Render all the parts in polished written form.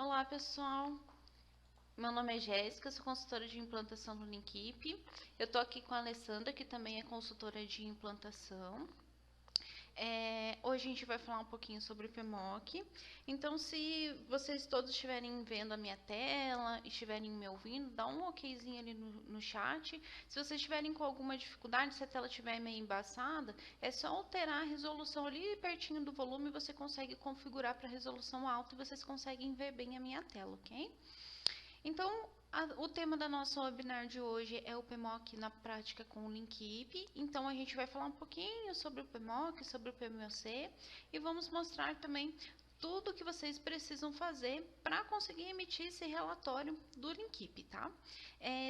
Olá, pessoal. Meu nome é Jéssica, sou consultora de implantação no Linkip. Eu tô aqui com a Alessandra, que também é consultora de implantação. Hoje a gente vai falar um pouquinho sobre o PMOC. Então, se vocês todos estiverem vendo a minha tela, estiverem me ouvindo, dá um okzinho ali no chat. Se vocês estiverem com alguma dificuldade, se a tela estiver meio embaçada, é só alterar a resolução ali pertinho do volume, você consegue configurar para resolução alta e vocês conseguem ver bem a minha tela, ok? Então, o tema da nossa webinar de hoje é o PMOC na prática com o Linkip. Então, a gente vai falar um pouquinho sobre o PMOC, sobre o PMOC e vamos mostrar também tudo o que vocês precisam fazer para conseguir emitir esse relatório do Linkip, tá?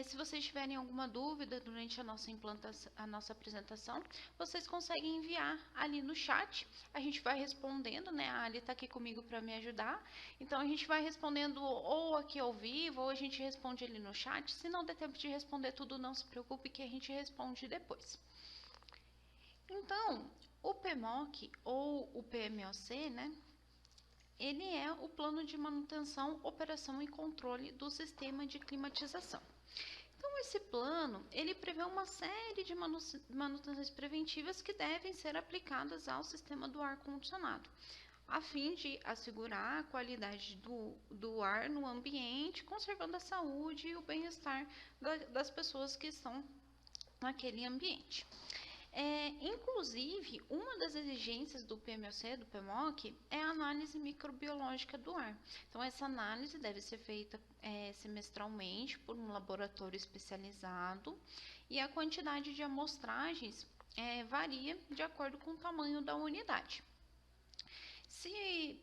Se vocês tiverem alguma dúvida durante a nossa implantação, a nossa apresentação, vocês conseguem enviar ali no chat. A gente vai respondendo, né? A Ali está aqui comigo para me ajudar. Então, a gente vai respondendo ou aqui ao vivo, ou a gente responde ali no chat. Se não der tempo de responder tudo, não se preocupe que a gente responde depois. Então, o PMOC ou o PMOC, né? Ele é o plano de manutenção, operação e controle do sistema de climatização. Então, esse plano, ele prevê uma série de manutenções preventivas que devem ser aplicadas ao sistema do ar-condicionado, a fim de assegurar a qualidade do ar no ambiente, conservando a saúde e o bem-estar das pessoas que estão naquele ambiente. Inclusive, uma das exigências do PMOC, do PMOC, é a análise microbiológica do ar. Então, essa análise deve ser feita semestralmente por um laboratório especializado e a quantidade de amostragens varia de acordo com o tamanho da unidade. Se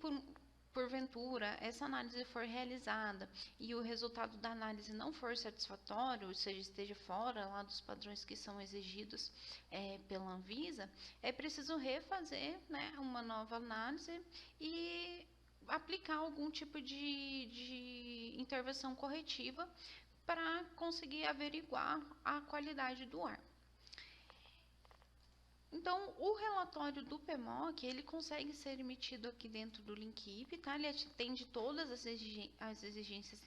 porventura essa análise for realizada e o resultado da análise não for satisfatório, ou seja, esteja fora lá dos padrões que são exigidos pela Anvisa, é preciso refazer, né, uma nova análise e aplicar algum tipo de intervenção corretiva para conseguir averiguar a qualidade do ar. Então, o relatório do PMOC, ele consegue ser emitido aqui dentro do Linkip, tá? Ele atende todas as exigências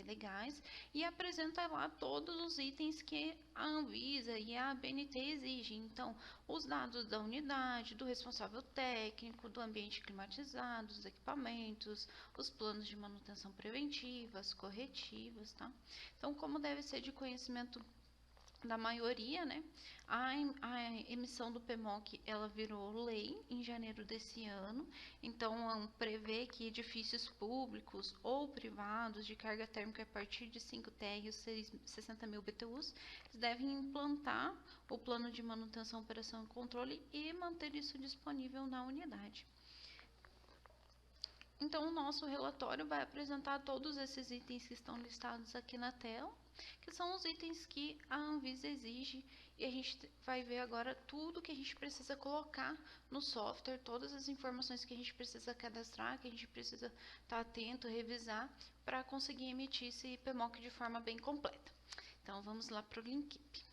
legais e apresenta lá todos os itens que a Anvisa e a ABNT exigem. Então, os dados da unidade, do responsável técnico, do ambiente climatizado, dos equipamentos, os planos de manutenção preventivas, corretivas, tá? Então, como deve ser de conhecimento da maioria, né? A emissão do PMOC, ela virou lei em janeiro desse ano, então prevê que edifícios públicos ou privados de carga térmica a partir de 5 térreos, 60 mil BTUs, devem implantar o plano de manutenção, operação e controle e manter isso disponível na unidade. Então, o nosso relatório vai apresentar todos esses itens que estão listados aqui na tela, que são os itens que a Anvisa exige, e a gente vai ver agora tudo que a gente precisa colocar no software, todas as informações que a gente precisa cadastrar, que a gente precisa estar atento, revisar, para conseguir emitir esse PMOC de forma bem completa. Então, vamos lá para o Linkip.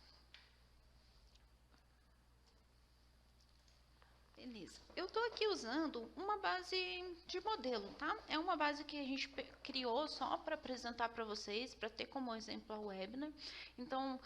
Beleza. Eu estou aqui usando uma base de modelo, tá? É uma base que a gente criou só para apresentar para vocês, para ter como exemplo a webinar. Então,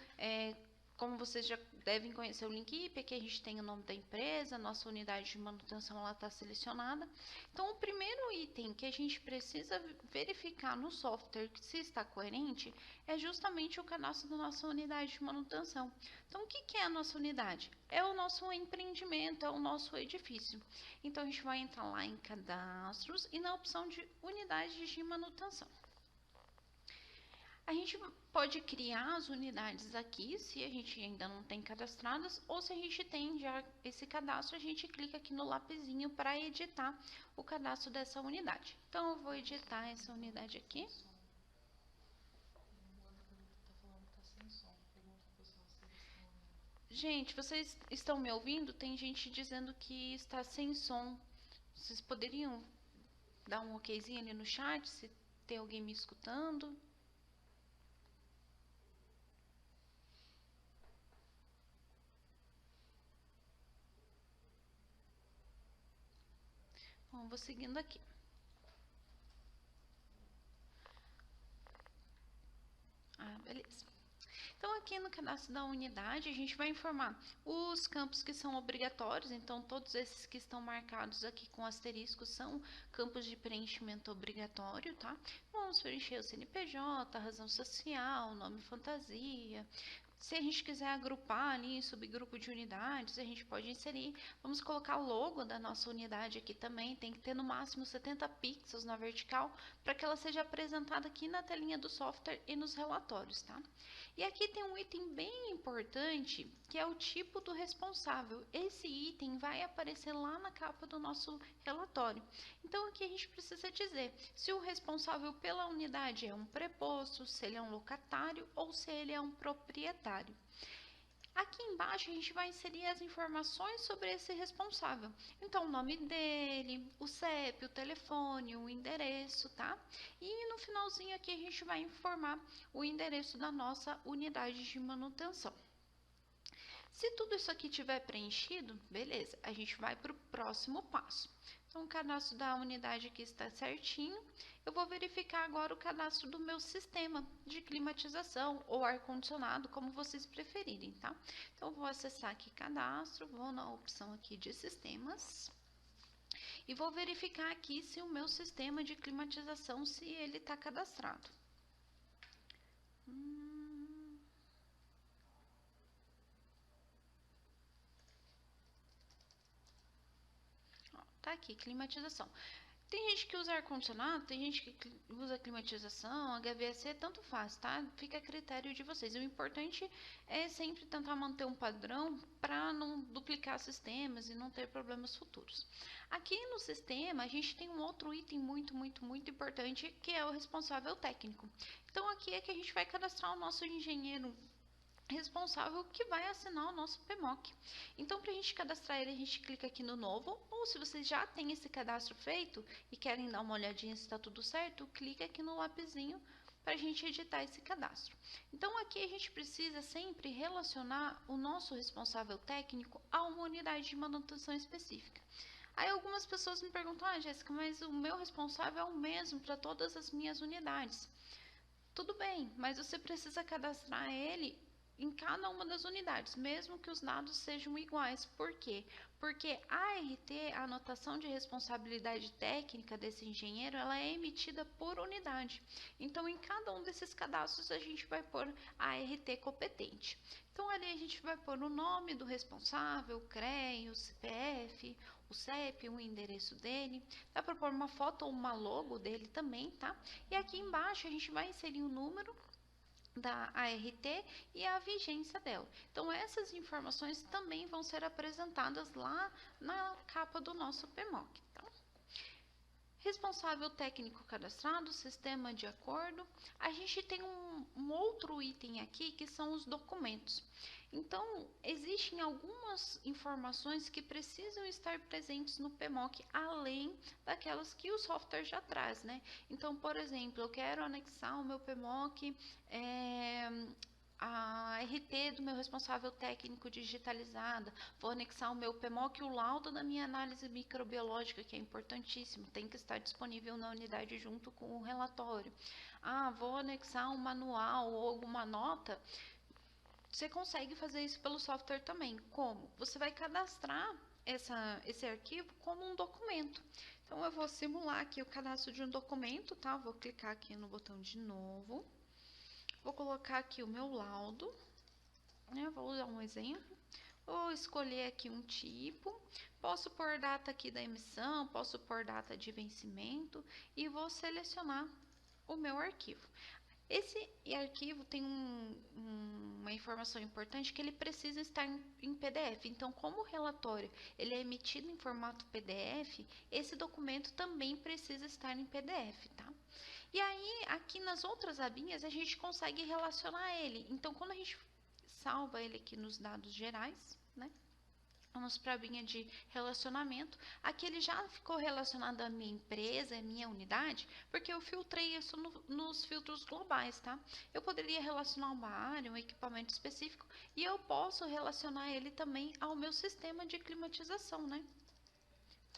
como vocês já devem conhecer o Linkip, aqui a gente tem o nome da empresa, nossa unidade de manutenção ela está selecionada. Então, o primeiro item que a gente precisa verificar no software se está coerente é justamente o cadastro da nossa unidade de manutenção. Então, o que é a nossa unidade? É o nosso empreendimento, é o nosso edifício. Então, a gente vai entrar lá em cadastros e na opção de unidades de manutenção. A gente pode criar as unidades aqui, se a gente ainda não tem cadastradas, ou se a gente tem já esse cadastro, a gente clica aqui no lapisinho para editar o cadastro dessa unidade. Então, eu vou editar essa unidade aqui. Gente, vocês estão me ouvindo? Tem gente dizendo que está sem som. Vocês poderiam dar um okzinho ali no chat, se tem alguém me escutando? Bom, vou seguindo aqui. aqui no cadastro da unidade, a gente vai informar os campos que são obrigatórios, então todos esses que estão marcados aqui com asterisco são campos de preenchimento obrigatório, tá? Vamos preencher o CNPJ, razão social, nome fantasia. Se a gente quiser agrupar ali em subgrupo de unidades, a gente pode inserir. Vamos colocar o logo da nossa unidade aqui também. Tem que ter no máximo 70 pixels na vertical para que ela seja apresentada aqui na telinha do software e nos relatórios, tá? E aqui tem um item bem importante que é o tipo do responsável. Esse item vai aparecer lá na capa do nosso relatório. Então aqui a gente precisa dizer se o responsável pela unidade é um preposto, se ele é um locatário ou se ele é um proprietário. Aqui embaixo a gente vai inserir as informações sobre esse responsável. Então, o nome dele, o CEP, o telefone, o endereço, tá? E no finalzinho aqui a gente vai informar o endereço da nossa unidade de manutenção. Se tudo isso aqui tiver preenchido, beleza, a gente vai para o próximo passo. Então, o cadastro da unidade aqui está certinho. Eu vou verificar agora o cadastro do meu sistema de climatização ou ar-condicionado, como vocês preferirem, tá? Então, eu vou acessar aqui cadastro, vou na opção aqui de sistemas e vou verificar aqui se o meu sistema de climatização, se ele está cadastrado. Tá aqui, climatização. Tem gente que usa ar-condicionado, tem gente que usa climatização, HVAC, tanto faz, tá? Fica a critério de vocês. O importante é sempre tentar manter um padrão para não duplicar sistemas e não ter problemas futuros. Aqui no sistema, a gente tem um outro item muito importante, que é o responsável técnico. Então, aqui é que a gente vai cadastrar o nosso engenheiro responsável que vai assinar o nosso PMOC. Então, para a gente cadastrar ele, a gente clica aqui no novo, ou se vocês já têm esse cadastro feito e querem dar uma olhadinha se está tudo certo, clica aqui no lapisinho para a gente editar esse cadastro. Então, aqui a gente precisa sempre relacionar o nosso responsável técnico a uma unidade de manutenção específica. Aí algumas pessoas me perguntam, Jéssica, mas o meu responsável é o mesmo para todas as minhas unidades. Tudo bem, mas você precisa cadastrar ele em cada uma das unidades, mesmo que os dados sejam iguais. Por quê? Porque a ART, a anotação de responsabilidade técnica desse engenheiro, ela é emitida por unidade. Então, em cada um desses cadastros, a gente vai pôr a ART competente. Então, ali a gente vai pôr o nome do responsável, o CREA, o CPF, o CEP, o endereço dele. Dá para pôr uma foto ou uma logo dele também, tá? E aqui embaixo a gente vai inserir o número da ART e a vigência dela. Então, essas informações também vão ser apresentadas lá na capa do nosso PMOC. Tá? Responsável técnico cadastrado, sistema de acordo. A gente tem um outro item aqui que são os documentos. Então, existem algumas informações que precisam estar presentes no PMOC, além daquelas que o software já traz, né? Então, por exemplo, eu quero anexar o meu PMOC, a RT do meu responsável técnico digitalizada, vou anexar o meu PMOC, o laudo da minha análise microbiológica, que é importantíssimo, tem que estar disponível na unidade junto com o relatório. Vou anexar um manual ou alguma nota. Você consegue fazer isso pelo software também. Como? Você vai cadastrar esse arquivo como um documento. Então, eu vou simular aqui o cadastro de um documento, tá? Vou clicar aqui no botão de novo. Vou colocar aqui o meu laudo, né? Vou usar um exemplo. Vou escolher aqui um tipo. Posso pôr data aqui da emissão, posso pôr data de vencimento e vou selecionar o meu arquivo. Esse arquivo tem uma informação importante que ele precisa estar em PDF. Então, como o relatório ele é emitido em formato PDF, esse documento também precisa estar em PDF, tá? E aí, aqui nas outras abinhas, a gente consegue relacionar ele. Então, quando a gente salva ele aqui nos dados gerais, né? Vamos para a abinha de relacionamento. Aqui ele já ficou relacionado à minha empresa, à minha unidade, porque eu filtrei isso nos filtros globais, tá? Eu poderia relacionar uma área, um equipamento específico, e eu posso relacionar ele também ao meu sistema de climatização, né?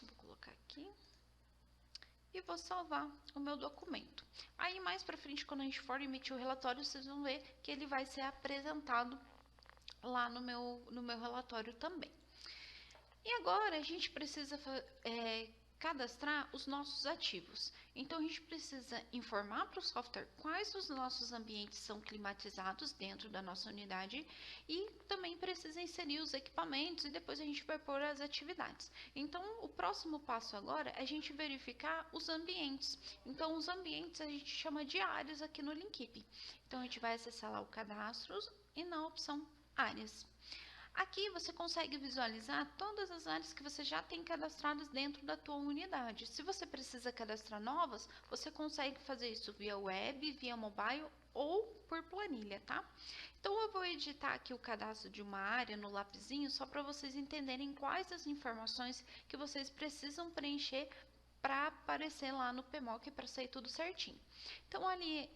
Vou colocar aqui. e vou salvar o meu documento. Aí mais para frente, quando a gente for emitir o relatório, vocês vão ver que ele vai ser apresentado lá no meu relatório também. E agora a gente precisa cadastrar os nossos ativos. Então a gente precisa informar para o software quais os nossos ambientes são climatizados dentro da nossa unidade e também precisa inserir os equipamentos e depois a gente vai pôr as atividades. Então o próximo passo agora é a gente verificar os ambientes. Então os ambientes a gente chama de áreas aqui no Linkip. Então a gente vai acessar lá o cadastro e na opção áreas. Aqui você consegue visualizar todas as áreas que você já tem cadastradas dentro da tua unidade. Se você precisa cadastrar novas, você consegue fazer isso via web, via mobile ou por planilha, tá? Então eu vou editar aqui o cadastro de uma área no lapisinho só para vocês entenderem quais as informações que vocês precisam preencher para aparecer lá no PMOC para sair tudo certinho. Então ali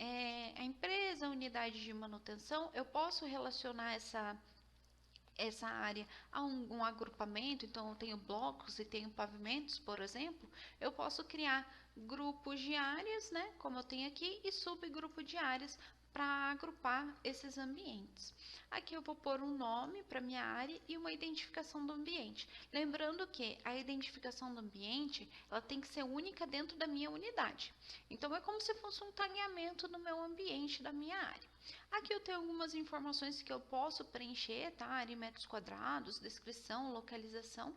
a empresa, a unidade de manutenção, eu posso relacionar essa área a um agrupamento, então eu tenho blocos e tenho pavimentos, por exemplo, eu posso criar grupos de áreas, né, como eu tenho aqui, e subgrupo de áreas para agrupar esses ambientes. Aqui eu vou pôr um nome para minha área e uma identificação do ambiente. Lembrando que a identificação do ambiente, ela tem que ser única dentro da minha unidade. Então é como se fosse um tagueamento no meu ambiente da minha área. Aqui eu tenho algumas informações que eu posso preencher, tá? Área em metros quadrados, descrição, localização.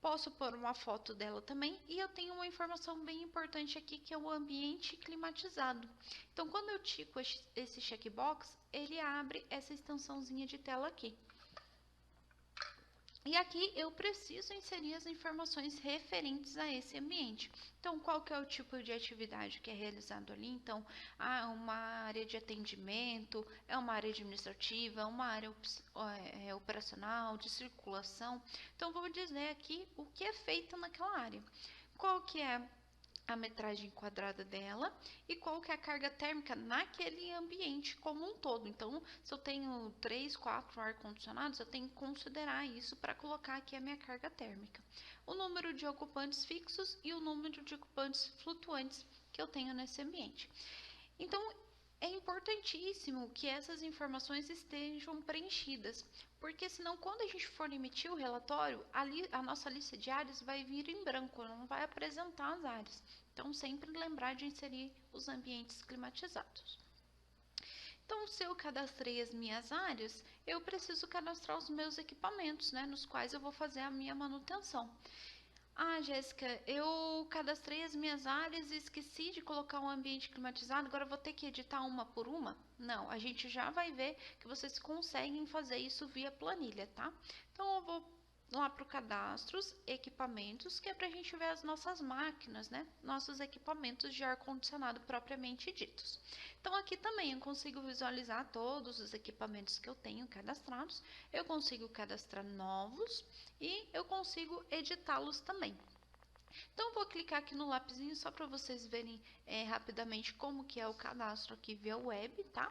Posso pôr uma foto dela também e eu tenho uma informação bem importante aqui que é o ambiente climatizado. Então, quando eu tico esse checkbox, ele abre essa extensãozinha de tela aqui. E aqui eu preciso inserir as informações referentes a esse ambiente. Então, qual que é o tipo de atividade que é realizado ali? Então, uma área de atendimento, é uma área administrativa, uma área operacional, de circulação. Então, vou dizer aqui o que é feito naquela área. Qual que é a metragem quadrada dela e qual que é a carga térmica naquele ambiente como um todo. Então, se eu tenho 3, 4 ar-condicionados, eu tenho que considerar isso para colocar aqui a minha carga térmica. O número de ocupantes fixos e o número de ocupantes flutuantes que eu tenho nesse ambiente. Então, é importantíssimo que essas informações estejam preenchidas, porque senão quando a gente for emitir o relatório, a nossa lista de áreas vai vir em branco, não vai apresentar as áreas. Então, sempre lembrar de inserir os ambientes climatizados. Então, se eu cadastrei as minhas áreas, eu preciso cadastrar os meus equipamentos, né, nos quais eu vou fazer a minha manutenção. Jéssica, eu cadastrei as minhas áreas e esqueci de colocar um ambiente climatizado, agora eu vou ter que editar uma por uma? Não, a gente já vai ver que vocês conseguem fazer isso via planilha, tá? Então, eu vou lá para o cadastros, equipamentos, que é para a gente ver as nossas máquinas, né? Nossos equipamentos de ar-condicionado propriamente ditos. Então, aqui também eu consigo visualizar todos os equipamentos que eu tenho cadastrados, eu consigo cadastrar novos e eu consigo editá-los também. Então, vou clicar aqui no lapisinho só para vocês verem rapidamente como que é o cadastro aqui via web, tá?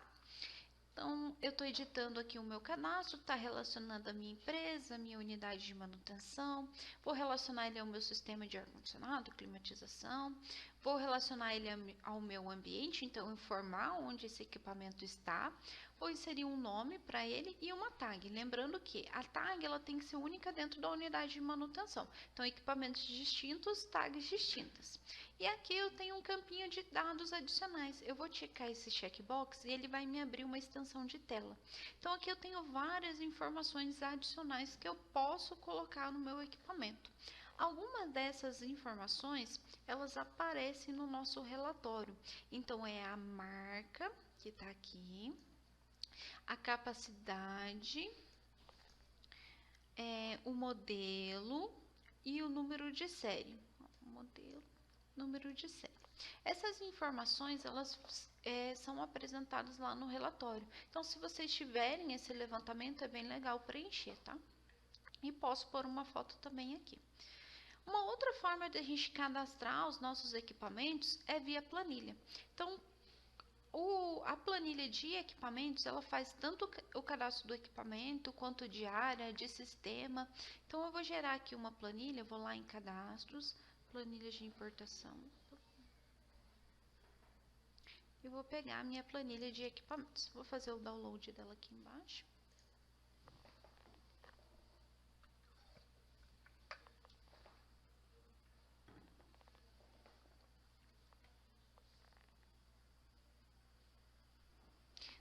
Então, eu estou editando aqui o meu cadastro, está relacionando a minha empresa, a minha unidade de manutenção, vou relacionar ele ao meu sistema de ar-condicionado, climatização, vou relacionar ele ao meu ambiente, então informar onde esse equipamento está, vou inserir um nome para ele e uma tag. Lembrando que a tag ela tem que ser única dentro da unidade de manutenção. Então, equipamentos distintos, tags distintas. E aqui eu tenho um campinho de dados adicionais. Eu vou ticar esse checkbox e ele vai me abrir uma extensão de tela. Então, aqui eu tenho várias informações adicionais que eu posso colocar no meu equipamento. Algumas dessas informações, elas aparecem no nosso relatório. Então, é a marca que está aqui, a capacidade, o modelo e o número de série. Modelo, número de série. Essas informações, elas são apresentadas lá no relatório. Então, se vocês tiverem esse levantamento, é bem legal preencher, tá? E posso pôr uma foto também aqui. Uma outra forma de a gente cadastrar os nossos equipamentos é via planilha. Então, a planilha de equipamentos, ela faz tanto o cadastro do equipamento, quanto de área, de sistema. Então, eu vou gerar aqui uma planilha, vou lá em cadastros, planilhas de importação. e vou pegar a minha planilha de equipamentos. Vou fazer o download dela aqui embaixo.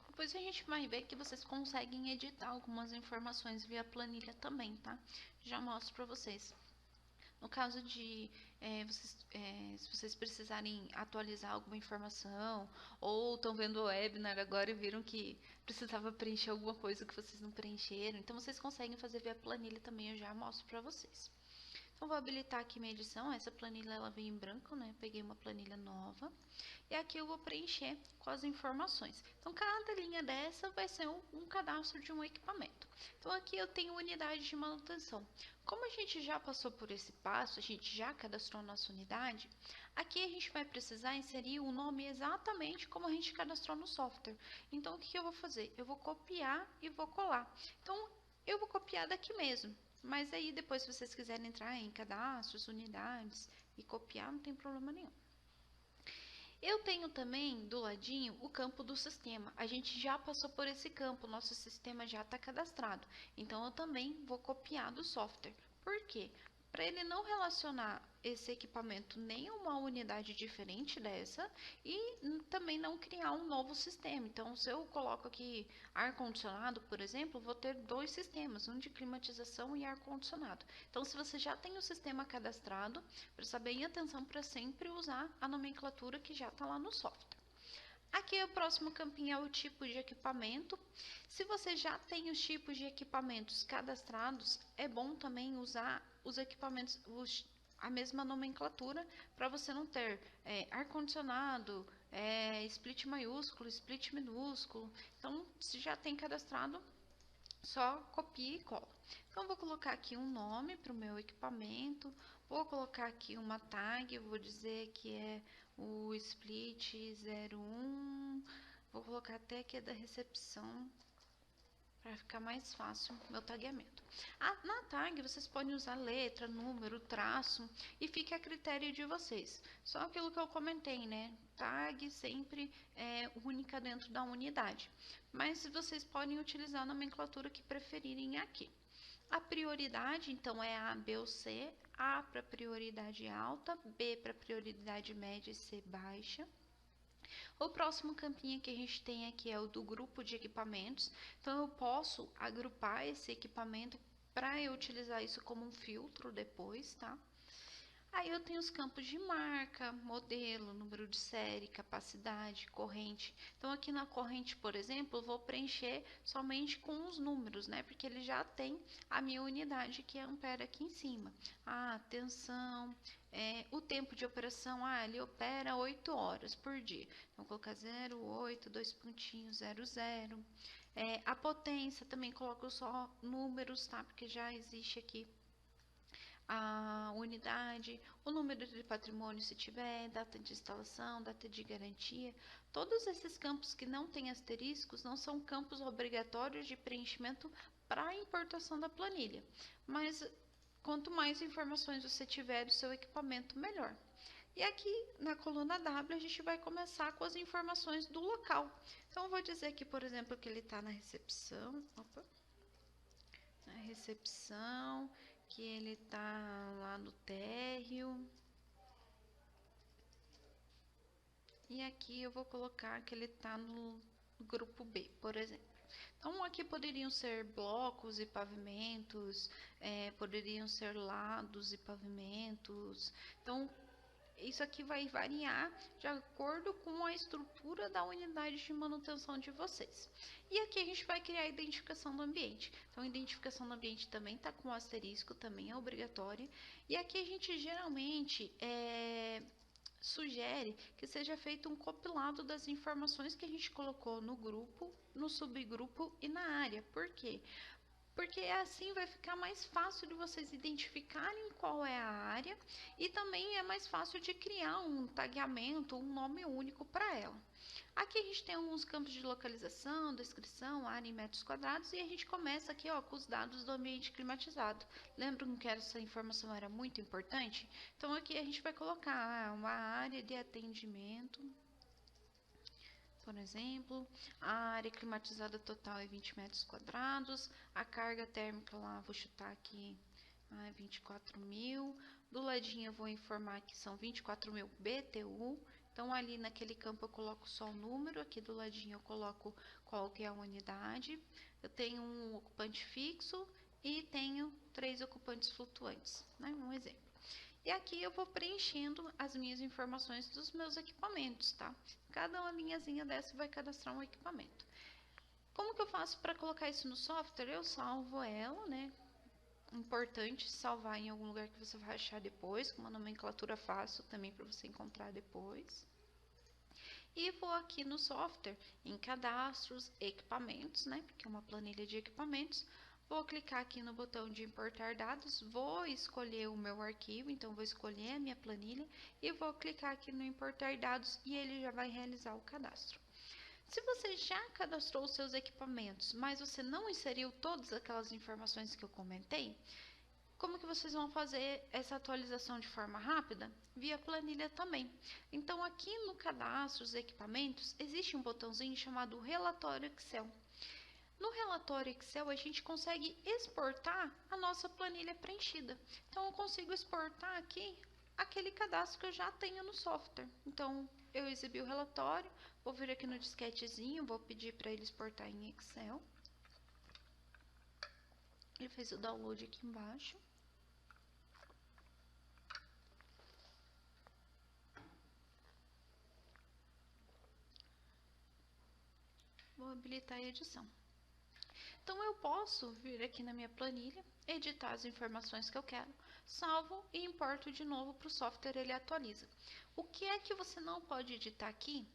Depois a gente vai ver que vocês conseguem editar algumas informações via planilha também, tá? Já mostro para vocês. No caso de se vocês precisarem atualizar alguma informação, ou estão vendo o webinar agora e viram que precisava preencher alguma coisa que vocês não preencheram, então vocês conseguem fazer via planilha também, eu já mostro para vocês. Então, vou habilitar aqui minha edição. Essa planilha ela vem em branco, né? Peguei uma planilha nova. E aqui eu vou preencher com as informações. Então, cada linha dessa vai ser um cadastro de um equipamento. Então, aqui eu tenho unidade de manutenção. Como a gente já passou por esse passo, a gente já cadastrou nossa unidade, aqui a gente vai precisar inserir o nome exatamente como a gente cadastrou no software. Então, o que eu vou fazer? Eu vou copiar e vou colar. Então, eu vou copiar daqui mesmo. Mas aí depois, se vocês quiserem entrar em cadastros, unidades e copiar, não tem problema nenhum. Eu tenho também do ladinho o campo do sistema. A gente já passou por esse campo, nosso sistema já está cadastrado. Então eu também vou copiar do software. Por quê? Para ele não relacionar esse equipamento nem a uma unidade diferente dessa e também não criar um novo sistema. Então, se eu coloco aqui ar-condicionado, por exemplo, vou ter dois sistemas, um de climatização e ar-condicionado. Então, se você já tem o sistema cadastrado, presta bem atenção para sempre usar a nomenclatura que já está lá no software. Aqui o próximo campinho é o tipo de equipamento. Se você já tem os tipos de equipamentos cadastrados, é bom também usar os equipamentos, a mesma nomenclatura, para você não ter ar-condicionado, split maiúsculo, split minúsculo. Então, se já tem cadastrado, só copia e cola. Então, vou colocar aqui um nome para o meu equipamento, vou colocar aqui uma tag, vou dizer que é o split 01, vou colocar até aqui da recepção, para ficar mais fácil meu tagueamento. Na tag vocês podem usar letra, número, traço e fica a critério de vocês. Só aquilo que eu comentei, né? Tag sempre é única dentro da unidade. Mas vocês podem utilizar a nomenclatura que preferirem aqui. A prioridade, então, é A, B ou C. A para prioridade alta, B para prioridade média e C baixa. O próximo campinho que a gente tem aqui é o do grupo de equipamentos. Então, eu posso agrupar esse equipamento para eu utilizar isso como um filtro depois, tá? Aí eu tenho os campos de marca, modelo, número de série, capacidade, corrente. Então, aqui na corrente, por exemplo, eu vou preencher somente com os números, né? Porque ele já tem a minha unidade, que é ampere aqui em cima. Tensão, o tempo de operação, ele opera 8 horas por dia. Então, vou colocar 0,8, 2 pontinhos, 00. A potência, também coloco só números, tá? Porque já existe aqui a unidade, o número de patrimônio se tiver, data de instalação, data de garantia. Todos esses campos que não têm asteriscos não são campos obrigatórios de preenchimento para a importação da planilha. Mas quanto mais informações você tiver do seu equipamento, melhor. E aqui na coluna W a gente vai começar com as informações do local. Então eu vou dizer aqui, por exemplo, que ele está na recepção. Na recepção, que ele tá lá no térreo. E aqui eu vou colocar que ele tá no grupo B, por exemplo. Então, aqui poderiam ser blocos e pavimentos, poderiam ser lados e pavimentos. Então, isso aqui vai variar de acordo com a estrutura da unidade de manutenção de vocês. E aqui a gente vai criar a identificação do ambiente. Então, a identificação do ambiente também está com asterisco, também é obrigatória. E aqui a gente geralmente sugere que seja feito um compilado das informações que a gente colocou no grupo, no subgrupo e na área. Por quê? Porque assim vai ficar mais fácil de vocês identificarem qual é a área e também é mais fácil de criar um tagueamento, um nome único para ela. Aqui a gente tem alguns campos de localização, descrição, área em metros quadrados e a gente começa aqui com os dados do ambiente climatizado. Lembram que essa informação era muito importante? Então aqui a gente vai colocar uma área de atendimento por exemplo, a área climatizada total é 20 metros quadrados, a carga térmica lá, vou chutar aqui, 24.000, do ladinho eu vou informar que são 24.000 BTU, então ali naquele campo eu coloco só o número, aqui do ladinho eu coloco qual que é a unidade, eu tenho um ocupante fixo e tenho 3 ocupantes flutuantes, né? Um exemplo. E aqui eu vou preenchendo as minhas informações dos meus equipamentos, tá? Cada uma linhazinha dessa vai cadastrar um equipamento. Como que eu faço para colocar isso no software? Eu salvo ela, né? Importante salvar em algum lugar que você vai achar depois, com uma nomenclatura fácil também para você encontrar depois. E vou aqui no software, em cadastros, equipamentos, né? Porque é uma planilha de equipamentos. Vou clicar aqui no botão de importar dados, vou escolher o meu arquivo, então vou escolher a minha planilha e vou clicar aqui no importar dados e ele já vai realizar o cadastro. Se você já cadastrou os seus equipamentos, mas você não inseriu todas aquelas informações que eu comentei, como que vocês vão fazer essa atualização de forma rápida? Via planilha também. Então, aqui no cadastro dos equipamentos, existe um botãozinho chamado relatório Excel. No relatório Excel, a gente consegue exportar a nossa planilha preenchida. Então, eu consigo exportar aqui aquele cadastro que eu já tenho no software. Então, eu exibi o relatório, vou vir aqui no disquetezinho, vou pedir para ele exportar em Excel. Ele fez o download aqui embaixo. Vou habilitar a edição. Então, eu posso vir aqui na minha planilha, editar as informações que eu quero, salvo e importo de novo para o software, ele atualiza. O que é que você não pode editar aqui?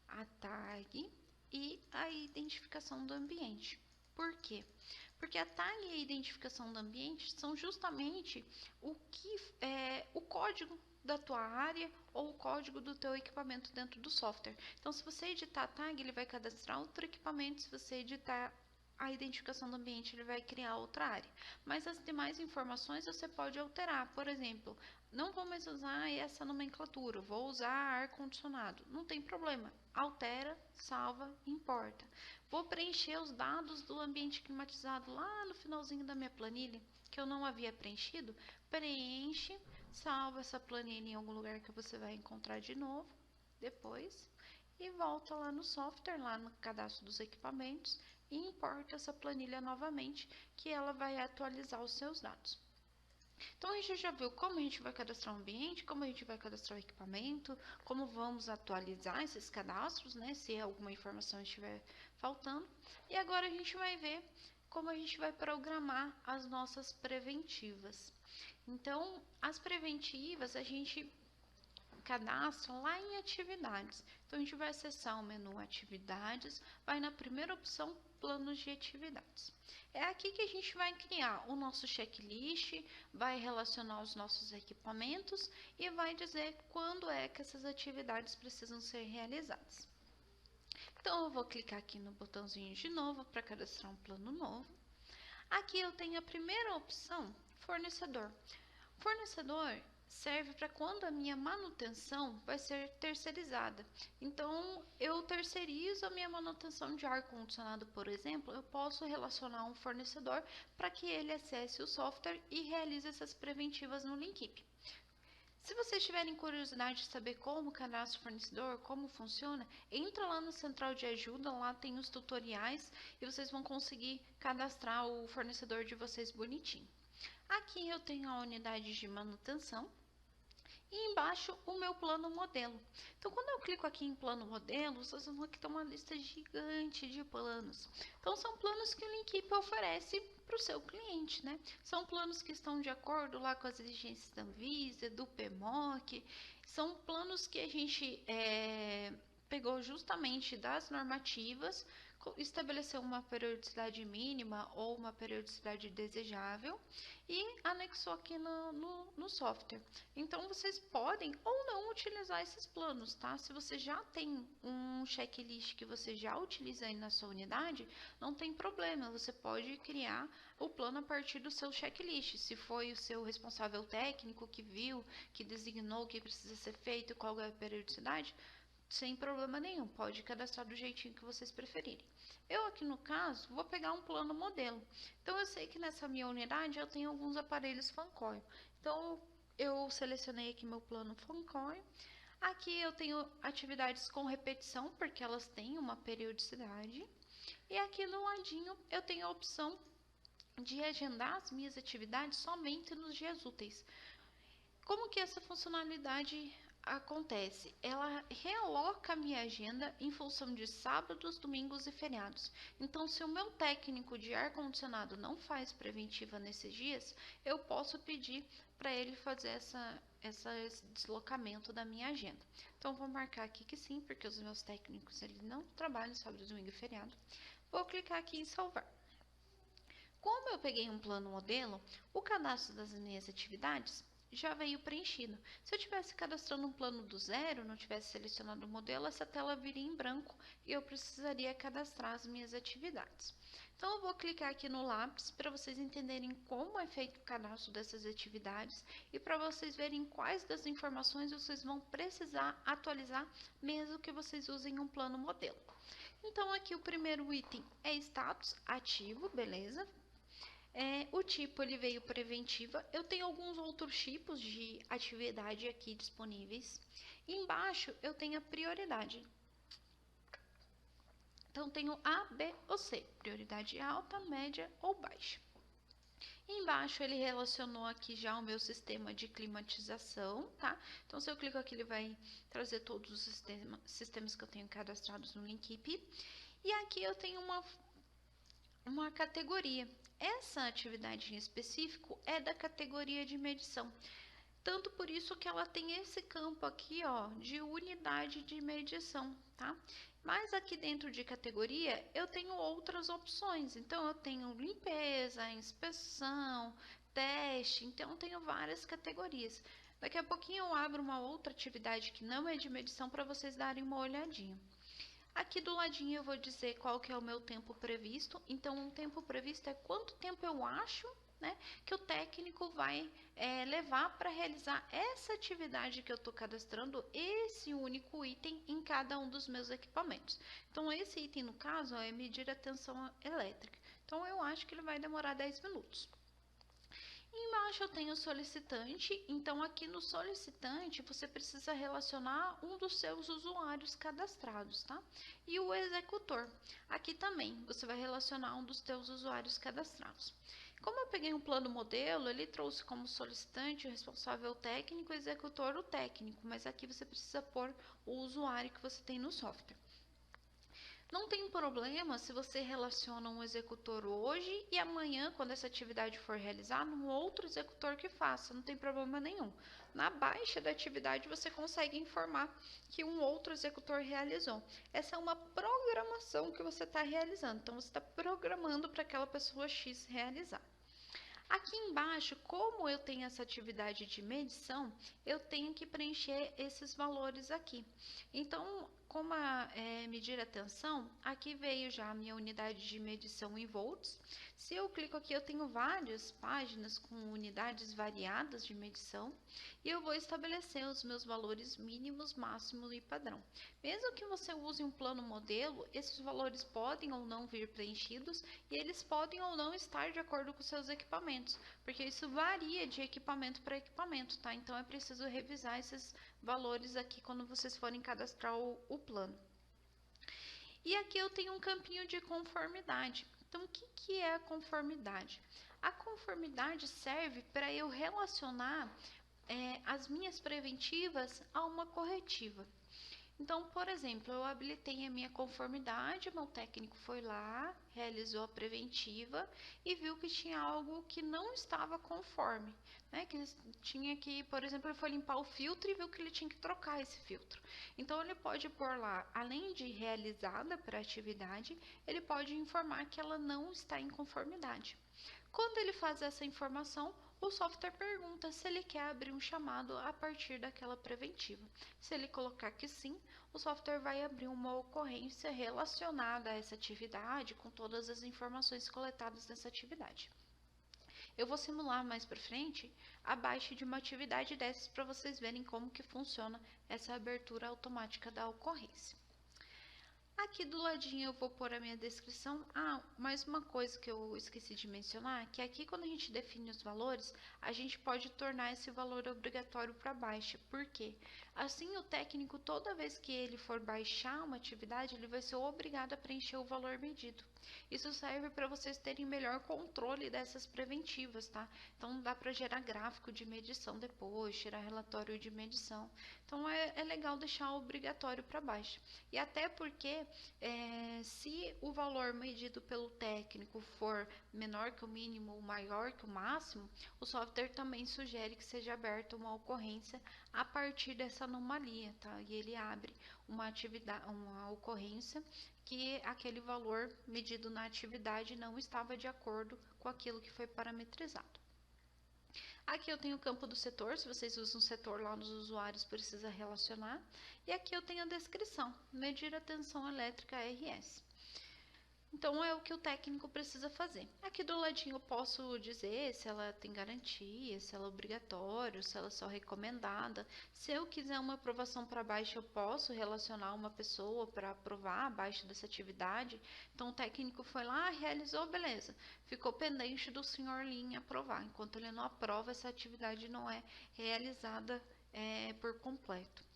A tag e a identificação do ambiente. Por quê? Porque a tag e a identificação do ambiente são justamente o código da tua área ou o código do teu equipamento dentro do software. Então, se você editar a tag, ele vai cadastrar outro equipamento. Se você editar a identificação do ambiente, ele vai criar outra área. Mas as demais informações você pode alterar. Por exemplo, não vou mais usar essa nomenclatura, vou usar ar-condicionado. Não tem problema. Altera, salva, importa. Vou preencher os dados do ambiente climatizado lá no finalzinho da minha planilha, que eu não havia preenchido. Preenche, salva essa planilha em algum lugar que você vai encontrar de novo depois. E volta lá no software, lá no cadastro dos equipamentos, e importa essa planilha novamente, que ela vai atualizar os seus dados. Então, a gente já viu como a gente vai cadastrar o ambiente, como a gente vai cadastrar o equipamento, como vamos atualizar esses cadastros, né, se alguma informação estiver faltando. E agora a gente vai ver como a gente vai programar as nossas preventivas. Então, as preventivas a gente cadastra lá em atividades. Então, a gente vai acessar o menu atividades, vai na primeira opção, planos de atividades. É aqui que a gente vai criar o nosso checklist, vai relacionar os nossos equipamentos e vai dizer quando é que essas atividades precisam ser realizadas. Então, eu vou clicar aqui no botãozinho de novo para cadastrar um plano novo. Aqui eu tenho a primeira opção, fornecedor. Fornecedor serve para quando a minha manutenção vai ser terceirizada. Então, eu terceirizo a minha manutenção de ar-condicionado, por exemplo, eu posso relacionar um fornecedor para que ele acesse o software e realize essas preventivas no Linkip. Se vocês tiverem curiosidade de saber como cadastra o fornecedor, como funciona, entra lá no central de ajuda, lá tem os tutoriais e vocês vão conseguir cadastrar o fornecedor de vocês bonitinho. Aqui eu tenho a unidade de manutenção e embaixo o meu plano modelo. Então, quando eu clico aqui em plano modelo, vocês vão ver que tem uma lista gigante de planos. Então, são planos que o Linkip oferece para o seu cliente, né? São planos que estão de acordo lá com as exigências da Anvisa, do PMOC. São planos que a gente pegou justamente das normativas, estabeleceu uma periodicidade mínima ou uma periodicidade desejável e anexou aqui no software. Então, vocês podem ou não utilizar esses planos, tá? Se você já tem um checklist que você já utiliza aí na sua unidade, não tem problema, você pode criar o plano a partir do seu checklist. Se foi o seu responsável técnico que viu, que designou o que precisa ser feito, qual é a periodicidade, sem problema nenhum, pode cadastrar do jeitinho que vocês preferirem. Eu aqui no caso, vou pegar um plano modelo. Então eu sei que nessa minha unidade eu tenho alguns aparelhos Fancoil. Então eu selecionei aqui meu plano Fancoil. Aqui eu tenho atividades com repetição, porque elas têm uma periodicidade. E aqui no ladinho eu tenho a opção de agendar as minhas atividades somente nos dias úteis. Como que essa funcionalidade acontece? Ela realoca a minha agenda em função de sábados, domingos e feriados. Então, se o meu técnico de ar-condicionado não faz preventiva nesses dias, eu posso pedir para ele fazer esse deslocamento da minha agenda. Então, vou marcar aqui que sim, porque os meus técnicos eles não trabalham sábado, domingo e feriado. Vou clicar aqui em salvar. Como eu peguei um plano modelo, o cadastro das minhas atividades já veio preenchido. Se eu tivesse cadastrando um plano do zero, não tivesse selecionado o modelo, essa tela viria em branco e eu precisaria cadastrar as minhas atividades. Então, eu vou clicar aqui no lápis para vocês entenderem como é feito o cadastro dessas atividades e para vocês verem quais das informações vocês vão precisar atualizar, mesmo que vocês usem um plano modelo. Então, aqui o primeiro item é status ativo, beleza? O tipo ele veio preventiva. Eu tenho alguns outros tipos de atividade aqui disponíveis. Embaixo eu tenho a prioridade. Então tenho A, B ou C, prioridade alta, média ou baixa. Embaixo ele relacionou aqui já o meu sistema de climatização, tá? Então se eu clico aqui ele vai trazer todos os sistemas que eu tenho cadastrados no Linkip. E aqui eu tenho uma categoria. Essa atividade em específico é da categoria de medição. Tanto por isso que ela tem esse campo aqui, ó, de unidade de medição, tá? Mas aqui dentro de categoria eu tenho outras opções. Então eu tenho limpeza, inspeção, teste, então eu tenho várias categorias. Daqui a pouquinho eu abro uma outra atividade que não é de medição para vocês darem uma olhadinha. Aqui do ladinho eu vou dizer qual que é o meu tempo previsto. Então, um tempo previsto é quanto tempo eu acho, né, que o técnico vai levar para realizar essa atividade que eu estou cadastrando, esse único item em cada um dos meus equipamentos. Então, esse item, no caso, é medir a tensão elétrica. Então, eu acho que ele vai demorar 10 minutos. Embaixo eu tenho o solicitante, então aqui no solicitante você precisa relacionar um dos seus usuários cadastrados, tá? E o executor, aqui também você vai relacionar um dos seus usuários cadastrados. Como eu peguei um plano modelo, ele trouxe como solicitante o responsável técnico e o executor o técnico, mas aqui você precisa pôr o usuário que você tem no software. Não tem problema se você relaciona um executor hoje e amanhã, quando essa atividade for realizada, um outro executor que faça, não tem problema nenhum. Na baixa da atividade você consegue informar que um outro executor realizou. Essa é uma programação que você está realizando, então você está programando para aquela pessoa X realizar. Aqui embaixo, como eu tenho essa atividade de medição, eu tenho que preencher esses valores aqui. Então, como medir a tensão, aqui veio já a minha unidade de medição em volts. Se eu clico aqui, eu tenho várias páginas com unidades variadas de medição e eu vou estabelecer os meus valores mínimos, máximos e padrão. Mesmo que você use um plano modelo, esses valores podem ou não vir preenchidos e eles podem ou não estar de acordo com seus equipamentos, porque isso varia de equipamento para equipamento, tá? Então é preciso revisar esses valores aqui quando vocês forem cadastrar o plano. E aqui eu tenho um campinho de conformidade. Então, o que é a conformidade? A conformidade serve para eu relacionar as minhas preventivas a uma corretiva. Então, por exemplo, eu habilitei a minha conformidade, meu técnico foi lá, realizou a preventiva e viu que tinha algo que não estava conforme, né? Que tinha que, por exemplo, ele foi limpar o filtro e viu que ele tinha que trocar esse filtro. Então, ele pode pôr lá, além de realizada para a atividade, ele pode informar que ela não está em conformidade. Quando ele faz essa informação, o software pergunta se ele quer abrir um chamado a partir daquela preventiva. Se ele colocar que sim, o software vai abrir uma ocorrência relacionada a essa atividade com todas as informações coletadas nessa atividade. Eu vou simular mais para frente a baixa de uma atividade dessas para vocês verem como que funciona essa abertura automática da ocorrência. Aqui do ladinho eu vou pôr a minha descrição. Mais uma coisa que eu esqueci de mencionar, que aqui quando a gente define os valores, a gente pode tornar esse valor obrigatório para baixa. Por quê? Assim o técnico, toda vez que ele for baixar uma atividade, ele vai ser obrigado a preencher o valor medido. Isso serve para vocês terem melhor controle dessas preventivas, tá? Então dá para gerar gráfico de medição depois, tirar relatório de medição. Então é legal deixar obrigatório para baixo. E até porque se o valor medido pelo técnico for menor que o mínimo ou maior que o máximo, o software também sugere que seja aberta uma ocorrência a partir dessa anomalia, tá? E ele abre uma ocorrência que aquele valor medido na atividade não estava de acordo com aquilo que foi parametrizado. Aqui eu tenho o campo do setor, se vocês usam o setor lá nos usuários, precisa relacionar. E aqui eu tenho a descrição, medir a tensão elétrica RS. Então, é o que o técnico precisa fazer. Aqui do ladinho eu posso dizer se ela tem garantia, se ela é obrigatória, se ela é só recomendada. Se eu quiser uma aprovação para baixo, eu posso relacionar uma pessoa para aprovar abaixo dessa atividade. Então, o técnico foi lá, realizou, beleza. Ficou pendente do senhor Lin aprovar. Enquanto ele não aprova, essa atividade não é realizada por completo.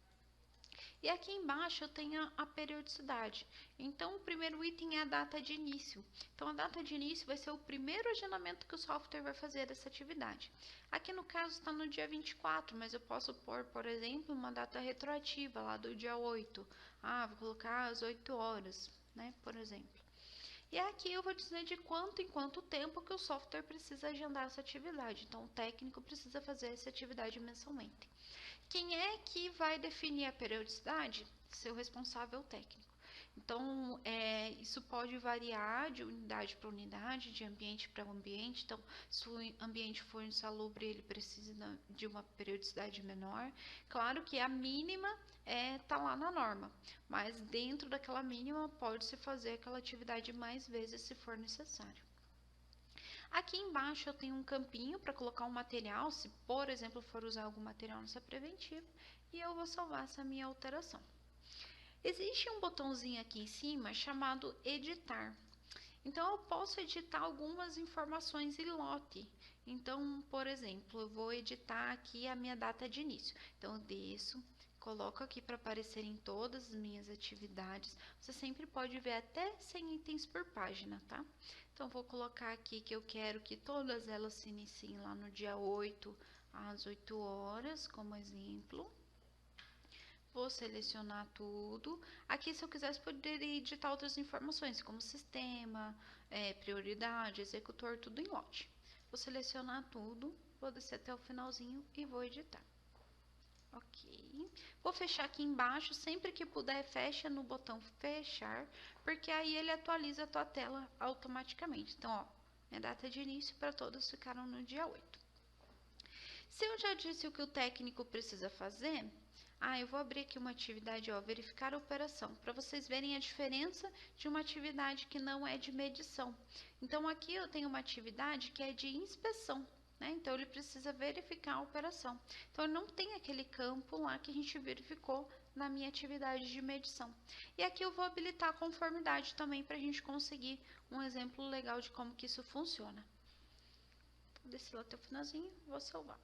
E aqui embaixo eu tenho a periodicidade. Então, o primeiro item é a data de início. Então, a data de início vai ser o primeiro agendamento que o software vai fazer dessa atividade. Aqui no caso está no dia 24, mas eu posso pôr, por exemplo, uma data retroativa lá do dia 8. Vou colocar às 8 horas, né, por exemplo. E aqui eu vou dizer de quanto em quanto tempo que o software precisa agendar essa atividade. Então, o técnico precisa fazer essa atividade mensalmente. Quem é que vai definir a periodicidade? Seu responsável técnico. Então, isso pode variar de unidade para unidade, de ambiente para ambiente. Então, se o ambiente for insalubre, ele precisa de uma periodicidade menor. Claro que a mínima está lá na norma, mas dentro daquela mínima pode-se fazer aquela atividade mais vezes se for necessário. Aqui embaixo eu tenho um campinho para colocar um material, se por exemplo for usar algum material nessa preventiva, e eu vou salvar essa minha alteração. Existe um botãozinho aqui em cima chamado editar. Então eu posso editar algumas informações em lote. Então, por exemplo, eu vou editar aqui a minha data de início. Então eu desço, coloco aqui para aparecer em todas as minhas atividades. Você sempre pode ver até 100 itens por página, tá? Então, vou colocar aqui que eu quero que todas elas se iniciem lá no dia 8, às 8 horas, como exemplo. Vou selecionar tudo. Aqui, se eu quisesse, poderia editar outras informações, como sistema, prioridade, executor, tudo em lote. Vou selecionar tudo, vou descer até o finalzinho e vou editar. Ok. Vou fechar aqui embaixo, sempre que puder, fecha no botão fechar, porque aí ele atualiza a tua tela automaticamente. Então, ó, minha data de início para todas ficaram no dia 8. Se eu já disse o que o técnico precisa fazer, eu vou abrir aqui uma atividade, ó, verificar a operação, para vocês verem a diferença de uma atividade que não é de medição. Então, aqui eu tenho uma atividade que é de inspeção. Então, ele precisa verificar a operação. Então, não tem aquele campo lá que a gente verificou na minha atividade de medição. E aqui eu vou habilitar a conformidade também para a gente conseguir um exemplo legal de como que isso funciona. Vou descer lá até o finalzinho, vou salvar.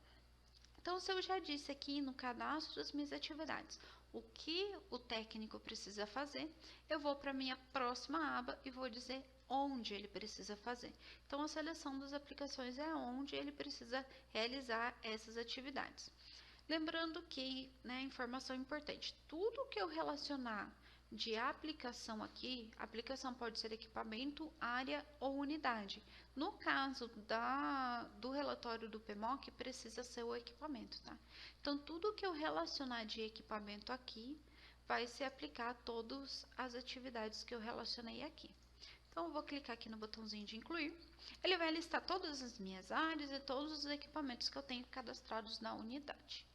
Então, se eu já disse aqui no cadastro das minhas atividades o que o técnico precisa fazer, eu vou para a minha próxima aba e vou dizer onde ele precisa fazer. Então, a seleção das aplicações é onde ele precisa realizar essas atividades. Lembrando que, informação importante, tudo que eu relacionar de aplicação aqui, aplicação pode ser equipamento, área ou unidade. No caso do relatório do PMOC, precisa ser o equipamento, tá? Então, tudo que eu relacionar de equipamento aqui, vai se aplicar a todas as atividades que eu relacionei aqui. Então, eu vou clicar aqui no botãozinho de incluir. Ele vai listar todas as minhas áreas e todos os equipamentos que eu tenho cadastrados na unidade.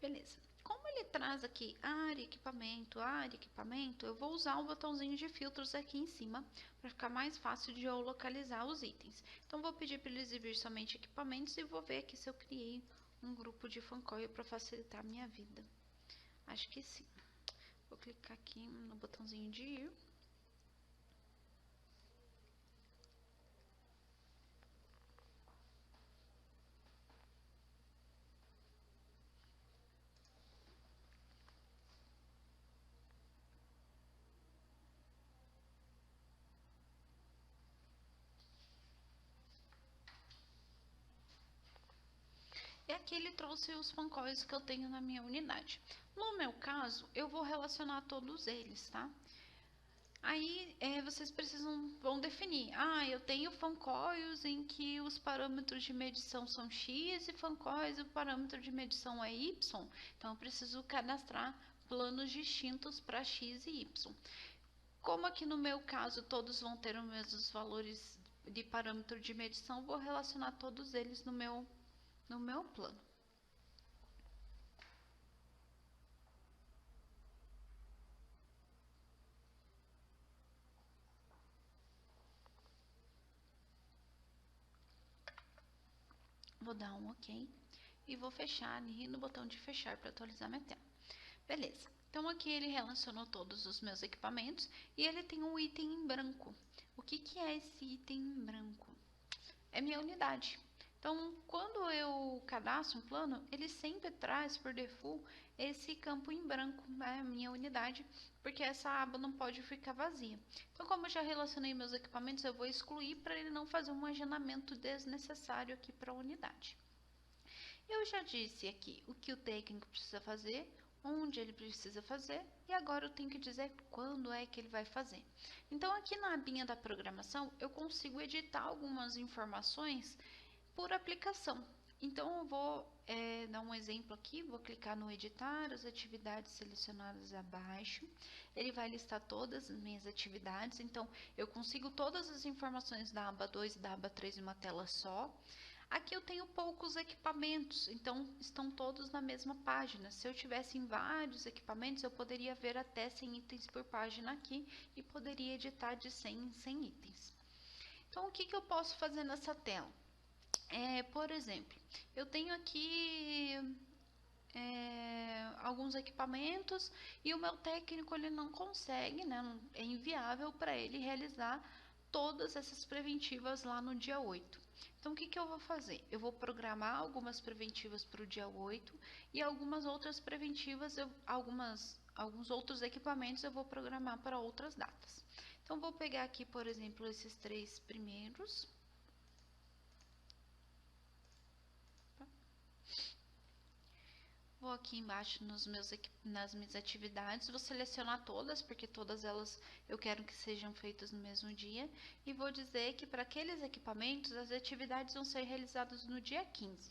Beleza. Como ele traz aqui área, equipamento, eu vou usar o botãozinho de filtros aqui em cima para ficar mais fácil de eu localizar os itens. Então, vou pedir para ele exibir somente equipamentos e vou ver aqui se eu criei um grupo de fancoil para facilitar a minha vida. Acho que sim. Vou clicar aqui no botãozinho de ir. E aqui ele trouxe os fancoils que eu tenho na minha unidade. No meu caso, eu vou relacionar todos eles, tá? Aí, vocês vão definir. Eu tenho fancoils em que os parâmetros de medição são X e fancoils e o parâmetro de medição é Y. Então, eu preciso cadastrar planos distintos para X e Y. Como aqui no meu caso todos vão ter os mesmos valores de parâmetro de medição, vou relacionar todos eles no meu plano. Vou dar um OK e vou fechar ali no botão de fechar para atualizar minha tela. Beleza. Então aqui ele relacionou todos os meus equipamentos e ele tem um item em branco. O que é esse item em branco? É minha unidade. Então, quando eu cadastro um plano, ele sempre traz por default esse campo em branco, né, minha unidade, porque essa aba não pode ficar vazia. Então, como eu já relacionei meus equipamentos, eu vou excluir para ele não fazer um agendamento desnecessário aqui para a unidade. Eu já disse aqui o que o técnico precisa fazer, onde ele precisa fazer e agora eu tenho que dizer quando é que ele vai fazer. Então, aqui na abinha da programação, eu consigo editar algumas informações por aplicação. Então, eu vou dar um exemplo aqui, vou clicar no editar as atividades selecionadas abaixo. Ele vai listar todas as minhas atividades, então eu consigo todas as informações da aba 2 e da aba 3 em uma tela só. Aqui eu tenho poucos equipamentos, então estão todos na mesma página. Se eu tivesse vários equipamentos, eu poderia ver até 100 itens por página aqui e poderia editar de 100 em 100 itens. Então, o que eu posso fazer nessa tela? Por exemplo, eu tenho aqui alguns equipamentos e o meu técnico ele não consegue, né? É inviável para ele realizar todas essas preventivas lá no dia 8. Então, o que eu vou fazer? Eu vou programar algumas preventivas para o dia 8 e algumas outras preventivas, alguns outros equipamentos eu vou programar para outras datas. Então, vou pegar aqui, por exemplo, esses 3 primeiros. Vou aqui embaixo nas minhas atividades, vou selecionar todas, porque todas elas eu quero que sejam feitas no mesmo dia. E vou dizer que para aqueles equipamentos, as atividades vão ser realizadas no dia 15.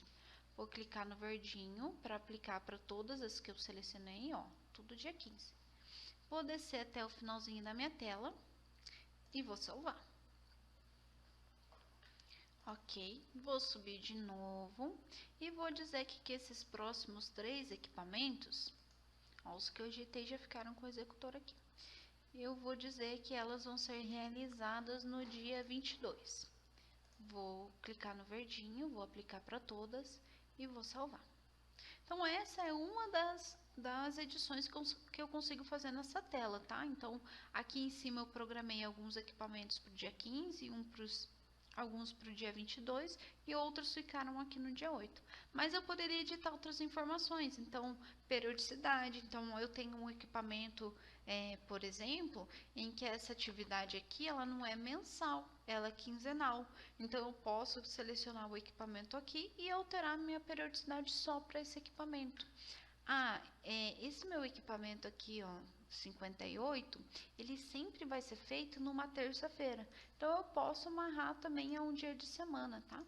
Vou clicar no verdinho para aplicar para todas as que eu selecionei, ó, tudo dia 15. Vou descer até o finalzinho da minha tela e vou salvar. Ok, vou subir de novo e vou dizer que esses próximos 3 equipamentos, ó, os que eu digitei já ficaram com o executor aqui. Eu vou dizer que elas vão ser realizadas no dia 22. Vou clicar no verdinho, vou aplicar para todas e vou salvar. Então, essa é uma das edições que eu consigo fazer nessa tela, tá? Então, aqui em cima eu programei alguns equipamentos para o dia 15, alguns para o dia 22 e outros ficaram aqui no dia 8. Mas eu poderia editar outras informações, então, periodicidade. Então, eu tenho um equipamento, por exemplo, em que essa atividade aqui, ela não é mensal, ela é quinzenal. Então, eu posso selecionar o equipamento aqui e alterar minha periodicidade só para esse equipamento. Esse meu equipamento aqui, ó, 58, ele sempre vai ser feito numa terça-feira. Então, eu posso amarrar também a um dia de semana, tá?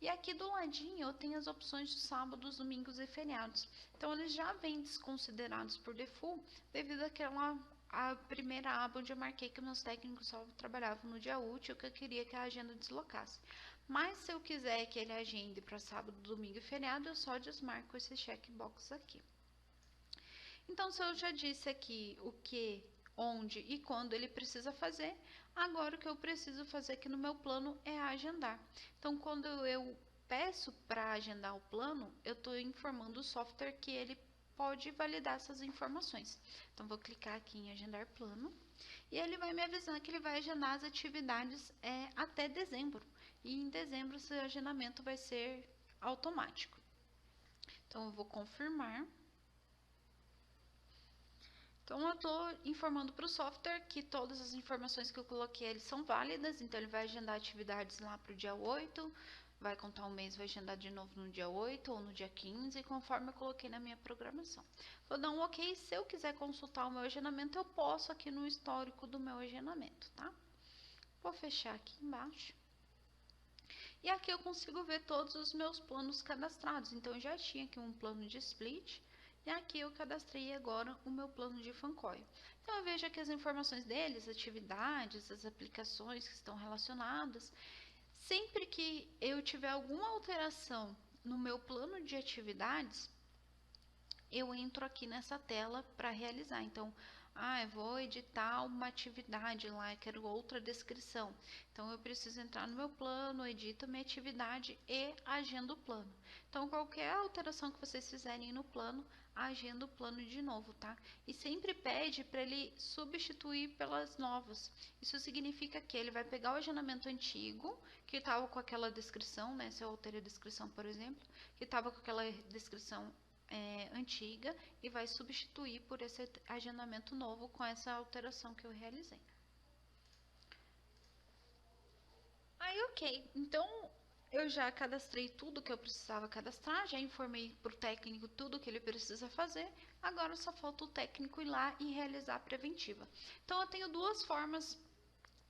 E aqui do ladinho eu tenho as opções de sábados, domingos e feriados. Então, eles já vêm desconsiderados por default, devido a primeira aba onde eu marquei que meus técnicos só trabalhavam no dia útil, que eu queria que a agenda deslocasse. Mas, se eu quiser que ele agende para sábado, domingo e feriado, eu só desmarco esse checkbox aqui. Então, se eu já disse aqui o que, onde e quando ele precisa fazer, agora o que eu preciso fazer aqui no meu plano é agendar. Então, quando eu peço para agendar o plano, eu estou informando o software que ele pode validar essas informações. Então, vou clicar aqui em agendar plano e ele vai me avisar que ele vai agendar as atividades até dezembro. E em dezembro esse agendamento vai ser automático. Então, eu vou confirmar. Então, eu estou informando para o software que todas as informações que eu coloquei eles são válidas. Então, ele vai agendar atividades lá para o dia 8, vai contar um mês, vai agendar de novo no dia 8 ou no dia 15, conforme eu coloquei na minha programação. Vou dar um ok. Se eu quiser consultar o meu agendamento, eu posso aqui no histórico do meu agendamento, tá? Vou fechar aqui embaixo. E aqui eu consigo ver todos os meus planos cadastrados. Então, eu já tinha aqui um plano de split. E aqui eu cadastrei agora o meu plano de Fancoil. Então, eu vejo aqui as informações deles, atividades, as aplicações que estão relacionadas. Sempre que eu tiver alguma alteração no meu plano de atividades, eu entro aqui nessa tela para realizar. Então, eu vou editar uma atividade lá, eu quero outra descrição. Então, eu preciso entrar no meu plano, edito minha atividade e agendo o plano. Então, qualquer alteração que vocês fizerem no plano, agenda o plano de novo, tá? E sempre pede para ele substituir pelas novas. Isso significa que ele vai pegar o agendamento antigo, que estava com aquela descrição, né? Se eu alterei a descrição, por exemplo, que estava com aquela descrição antiga e vai substituir por esse agendamento novo com essa alteração que eu realizei. Aí, ok. Então, eu já cadastrei tudo que eu precisava cadastrar, já informei para o técnico tudo que ele precisa fazer. Agora só falta o técnico ir lá e realizar a preventiva. Então, eu tenho duas formas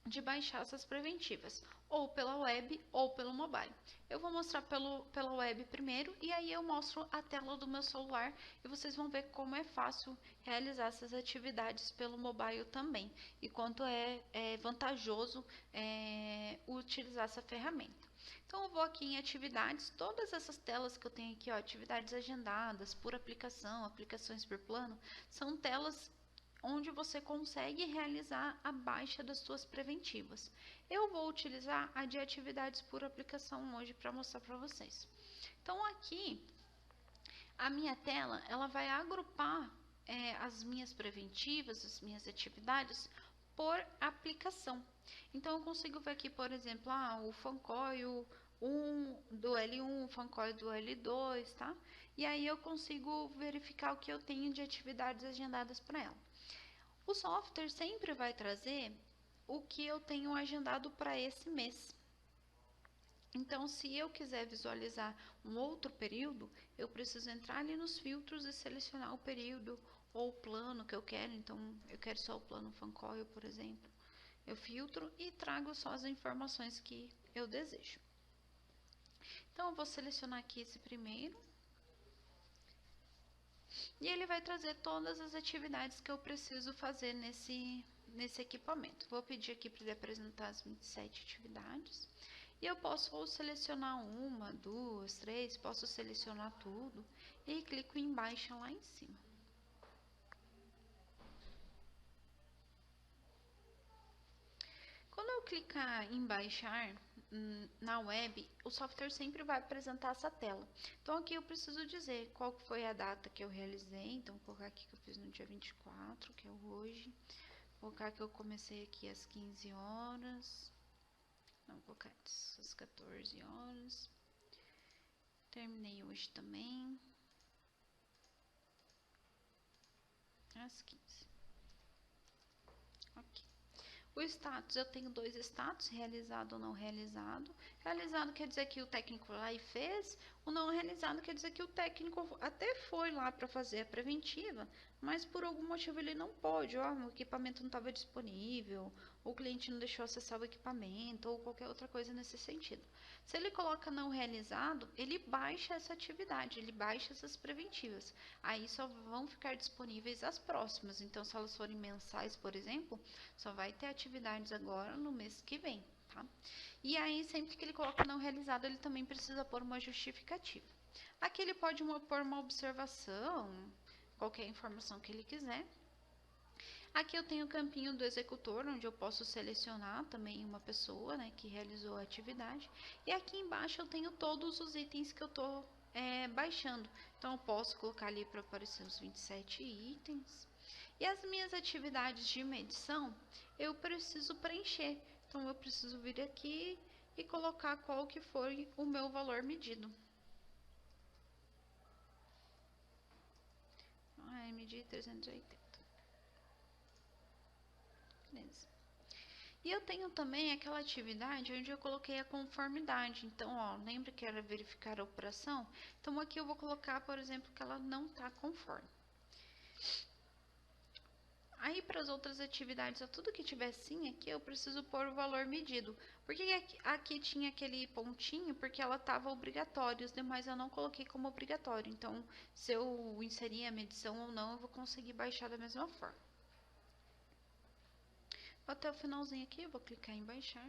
de baixar essas preventivas, ou pela web ou pelo mobile. Eu vou mostrar pela web primeiro e aí eu mostro a tela do meu celular e vocês vão ver como é fácil realizar essas atividades pelo mobile também e quanto é vantajoso utilizar essa ferramenta. Então, eu vou aqui em atividades, todas essas telas que eu tenho aqui, ó, atividades agendadas por aplicação, aplicações por plano, são telas onde você consegue realizar a baixa das suas preventivas. Eu vou utilizar a de atividades por aplicação hoje para mostrar para vocês. Então, aqui, a minha tela, ela vai agrupar as minhas preventivas, as minhas atividades, por aplicação. Então, eu consigo ver aqui, por exemplo, o Fancoil 1 do L1, o Fancoil do L2, tá? E aí eu consigo verificar o que eu tenho de atividades agendadas para ela. O software sempre vai trazer o que eu tenho agendado para esse mês. Então, se eu quiser visualizar um outro período, eu preciso entrar ali nos filtros e selecionar o período ou o plano que eu quero. Então, eu quero só o plano Fancoil, por exemplo. Eu filtro e trago só as informações que eu desejo. Então, eu vou selecionar aqui esse primeiro. E ele vai trazer todas as atividades que eu preciso fazer nesse equipamento. Vou pedir aqui para ele apresentar as 27 atividades. E eu posso ou selecionar uma, duas, três, posso selecionar tudo. E clico em baixa lá em cima. Quando eu clicar em baixar na web, o software sempre vai apresentar essa tela. Então, aqui eu preciso dizer qual foi a data que eu realizei. Então, vou colocar aqui que eu fiz no dia 24, que é hoje. Vou colocar que eu comecei aqui às 15 horas. Não, vou colocar às 14 horas. Terminei hoje também. Às 15. Ok. O status, eu tenho dois status, realizado ou não realizado. Realizado quer dizer que o técnico foi lá e fez, o não realizado quer dizer que o técnico até foi lá para fazer a preventiva, mas por algum motivo ele não pôde, o equipamento não estava disponível, ou o cliente não deixou acessar o equipamento, ou qualquer outra coisa nesse sentido. Se ele coloca não realizado, ele baixa essa atividade, ele baixa essas preventivas. Aí só vão ficar disponíveis as próximas. Então, se elas forem mensais, por exemplo, só vai ter atividades agora no mês que vem, tá? E aí, sempre que ele coloca não realizado, ele também precisa pôr uma justificativa. Aqui ele pode pôr uma observação, qualquer informação que ele quiser. Aqui eu tenho o campinho do executor, onde eu posso selecionar também uma pessoa, né, que realizou a atividade. E aqui embaixo eu tenho todos os itens que eu estou baixando. Então, eu posso colocar ali para aparecer os 27 itens. E as minhas atividades de medição, eu preciso preencher. Então, eu preciso vir aqui e colocar qual que foi o meu valor medido. Medi 380. Beleza. E eu tenho também aquela atividade onde eu coloquei a conformidade. Então, ó, lembra que era verificar a operação? Então, aqui eu vou colocar, por exemplo, que ela não está conforme. Aí, para as outras atividades, tudo que tiver sim aqui, eu preciso pôr o valor medido. Por que aqui tinha aquele pontinho? Porque ela estava obrigatória, os demais eu não coloquei como obrigatório. Então, se eu inserir a medição ou não, eu vou conseguir baixar da mesma forma. Até o finalzinho aqui, eu vou clicar em baixar.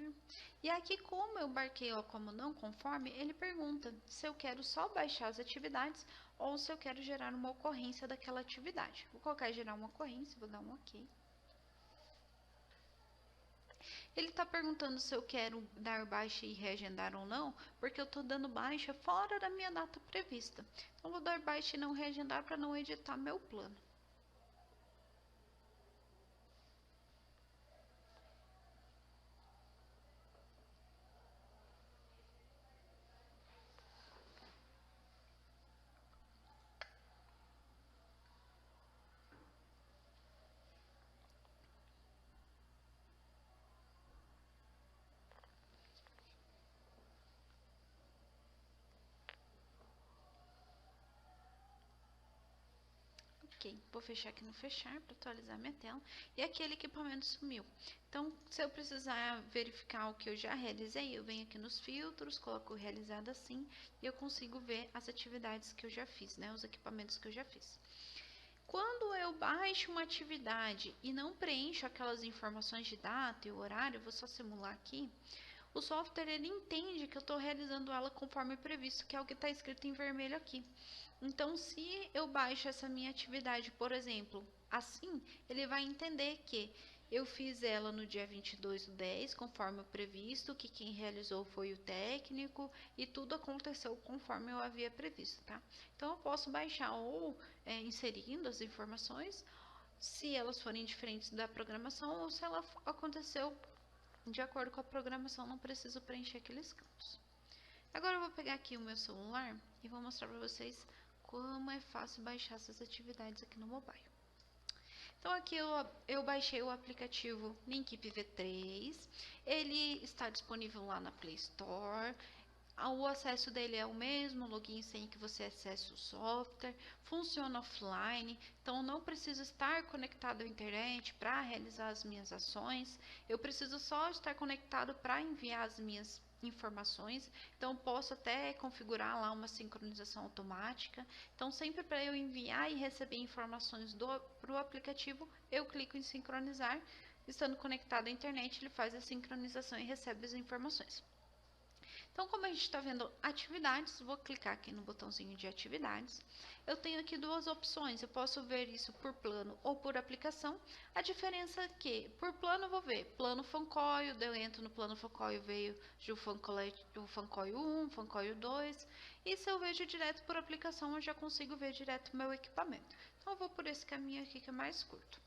E aqui, como eu marquei como não conforme, ele pergunta se eu quero só baixar as atividades ou se eu quero gerar uma ocorrência daquela atividade. Vou colocar gerar uma ocorrência, vou dar um OK. Ele está perguntando se eu quero dar baixa e reagendar ou não, porque eu estou dando baixa fora da minha data prevista. Então, vou dar baixa e não reagendar para não editar meu plano. Ok, vou fechar aqui no fechar para atualizar minha tela. E aquele equipamento sumiu. Então, se eu precisar verificar o que eu já realizei, eu venho aqui nos filtros, coloco realizado assim, e eu consigo ver as atividades que eu já fiz, né? Os equipamentos que eu já fiz. Quando eu baixo uma atividade e não preencho aquelas informações de data e horário, eu vou só simular aqui, o software ele entende que eu estou realizando ela conforme previsto, que é o que está escrito em vermelho aqui. Então, se eu baixo essa minha atividade, por exemplo, assim, ele vai entender que eu fiz ela no dia 22/10, conforme o previsto, que quem realizou foi o técnico e tudo aconteceu conforme eu havia previsto, tá? Então, eu posso baixar ou inserindo as informações, se elas forem diferentes da programação ou se ela aconteceu de acordo com a programação, não preciso preencher aqueles campos. Agora eu vou pegar aqui o meu celular e vou mostrar para vocês como é fácil baixar essas atividades aqui no mobile. Então aqui eu baixei o aplicativo Linkip V3, ele está disponível lá na Play Store. O acesso dele é o mesmo, login e senha que você acessa o software, funciona offline, então não preciso estar conectado à internet para realizar as minhas ações, eu preciso só estar conectado para enviar as minhas informações, então posso até configurar lá uma sincronização automática, então sempre para eu enviar e receber informações para o aplicativo, eu clico em sincronizar, estando conectado à internet ele faz a sincronização e recebe as informações. Então, como a gente está vendo atividades, vou clicar aqui no botãozinho de atividades. Eu tenho aqui duas opções, eu posso ver isso por plano ou por aplicação. A diferença é que, por plano, eu vou ver plano Fancoil, eu entro no plano Fancoil, veio o Fancoil 1, Fancoil 2. E se eu vejo direto por aplicação, eu já consigo ver direto o meu equipamento. Então, eu vou por esse caminho aqui que é mais curto.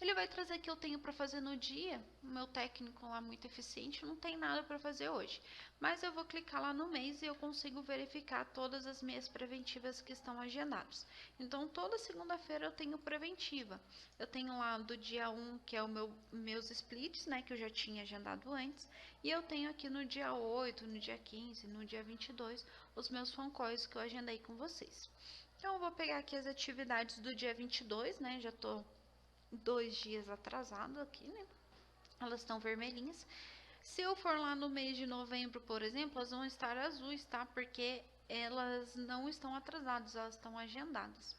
Ele vai trazer o que eu tenho para fazer no dia. O meu técnico lá muito eficiente, não tem nada para fazer hoje. Mas eu vou clicar lá no mês e eu consigo verificar todas as minhas preventivas que estão agendadas. Então, toda segunda-feira eu tenho preventiva. Eu tenho lá do dia 1, que é o meus splits, né, que eu já tinha agendado antes. E eu tenho aqui no dia 8, no dia 15, no dia 22, os meus phone calls que eu agendei com vocês. Então, eu vou pegar aqui as atividades do dia 22, né, já estou 2 dias atrasado aqui, né? Elas estão vermelhinhas. Se eu for lá no mês de novembro, por exemplo, elas vão estar azuis, tá? Porque elas não estão atrasadas, elas estão agendadas.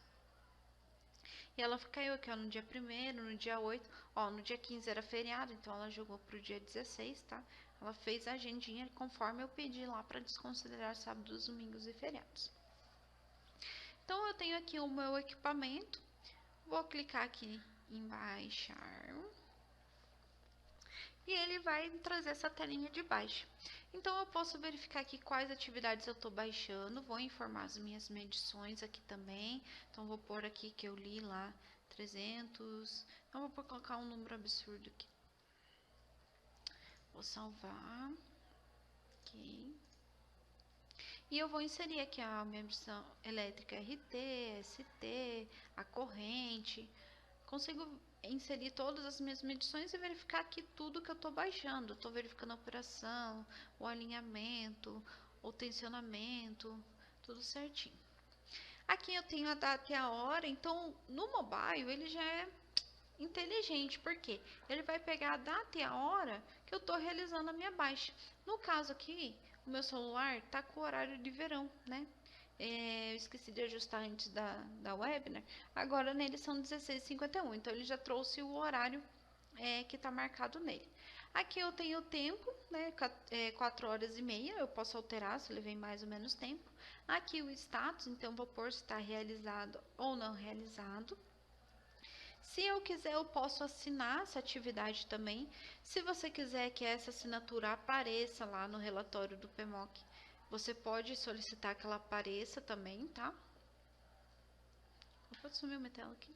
E ela caiu aqui, ó, no dia 1º, no dia 8, ó, no dia 15 era feriado, então ela jogou pro dia 16, tá? Ela fez a agendinha conforme eu pedi lá para desconsiderar sábados, domingos e feriados. Então, eu tenho aqui o meu equipamento, vou clicar aqui em baixar, e ele vai trazer essa telinha de baixa. Então, eu posso verificar aqui quais atividades eu estou baixando, vou informar as minhas medições aqui também. Então, vou pôr aqui que eu li lá 300, então vou colocar um número absurdo aqui. Vou salvar, ok. E eu vou inserir aqui a minha medição elétrica RT, ST, a corrente. Consigo inserir todas as minhas medições e verificar aqui tudo que eu estou baixando. Estou verificando a operação, o alinhamento, o tensionamento, tudo certinho. Aqui eu tenho a data e a hora, então no mobile ele já é inteligente, porque ele vai pegar a data e a hora que eu estou realizando a minha baixa. No caso aqui, o meu celular está com o horário de verão, né? Eu esqueci de ajustar antes da webinar. Agora nele são 16h51, então ele já trouxe o horário que está marcado nele. Aqui eu tenho o tempo, né? 4h30, eu posso alterar se ele vem mais ou menos tempo. Aqui o status, então vou pôr se está realizado ou não realizado. Se eu quiser, eu posso assinar essa atividade também. Se você quiser que essa assinatura apareça lá no relatório do PMOC, você pode solicitar que ela apareça também, tá? Pode sumir minha tela aqui.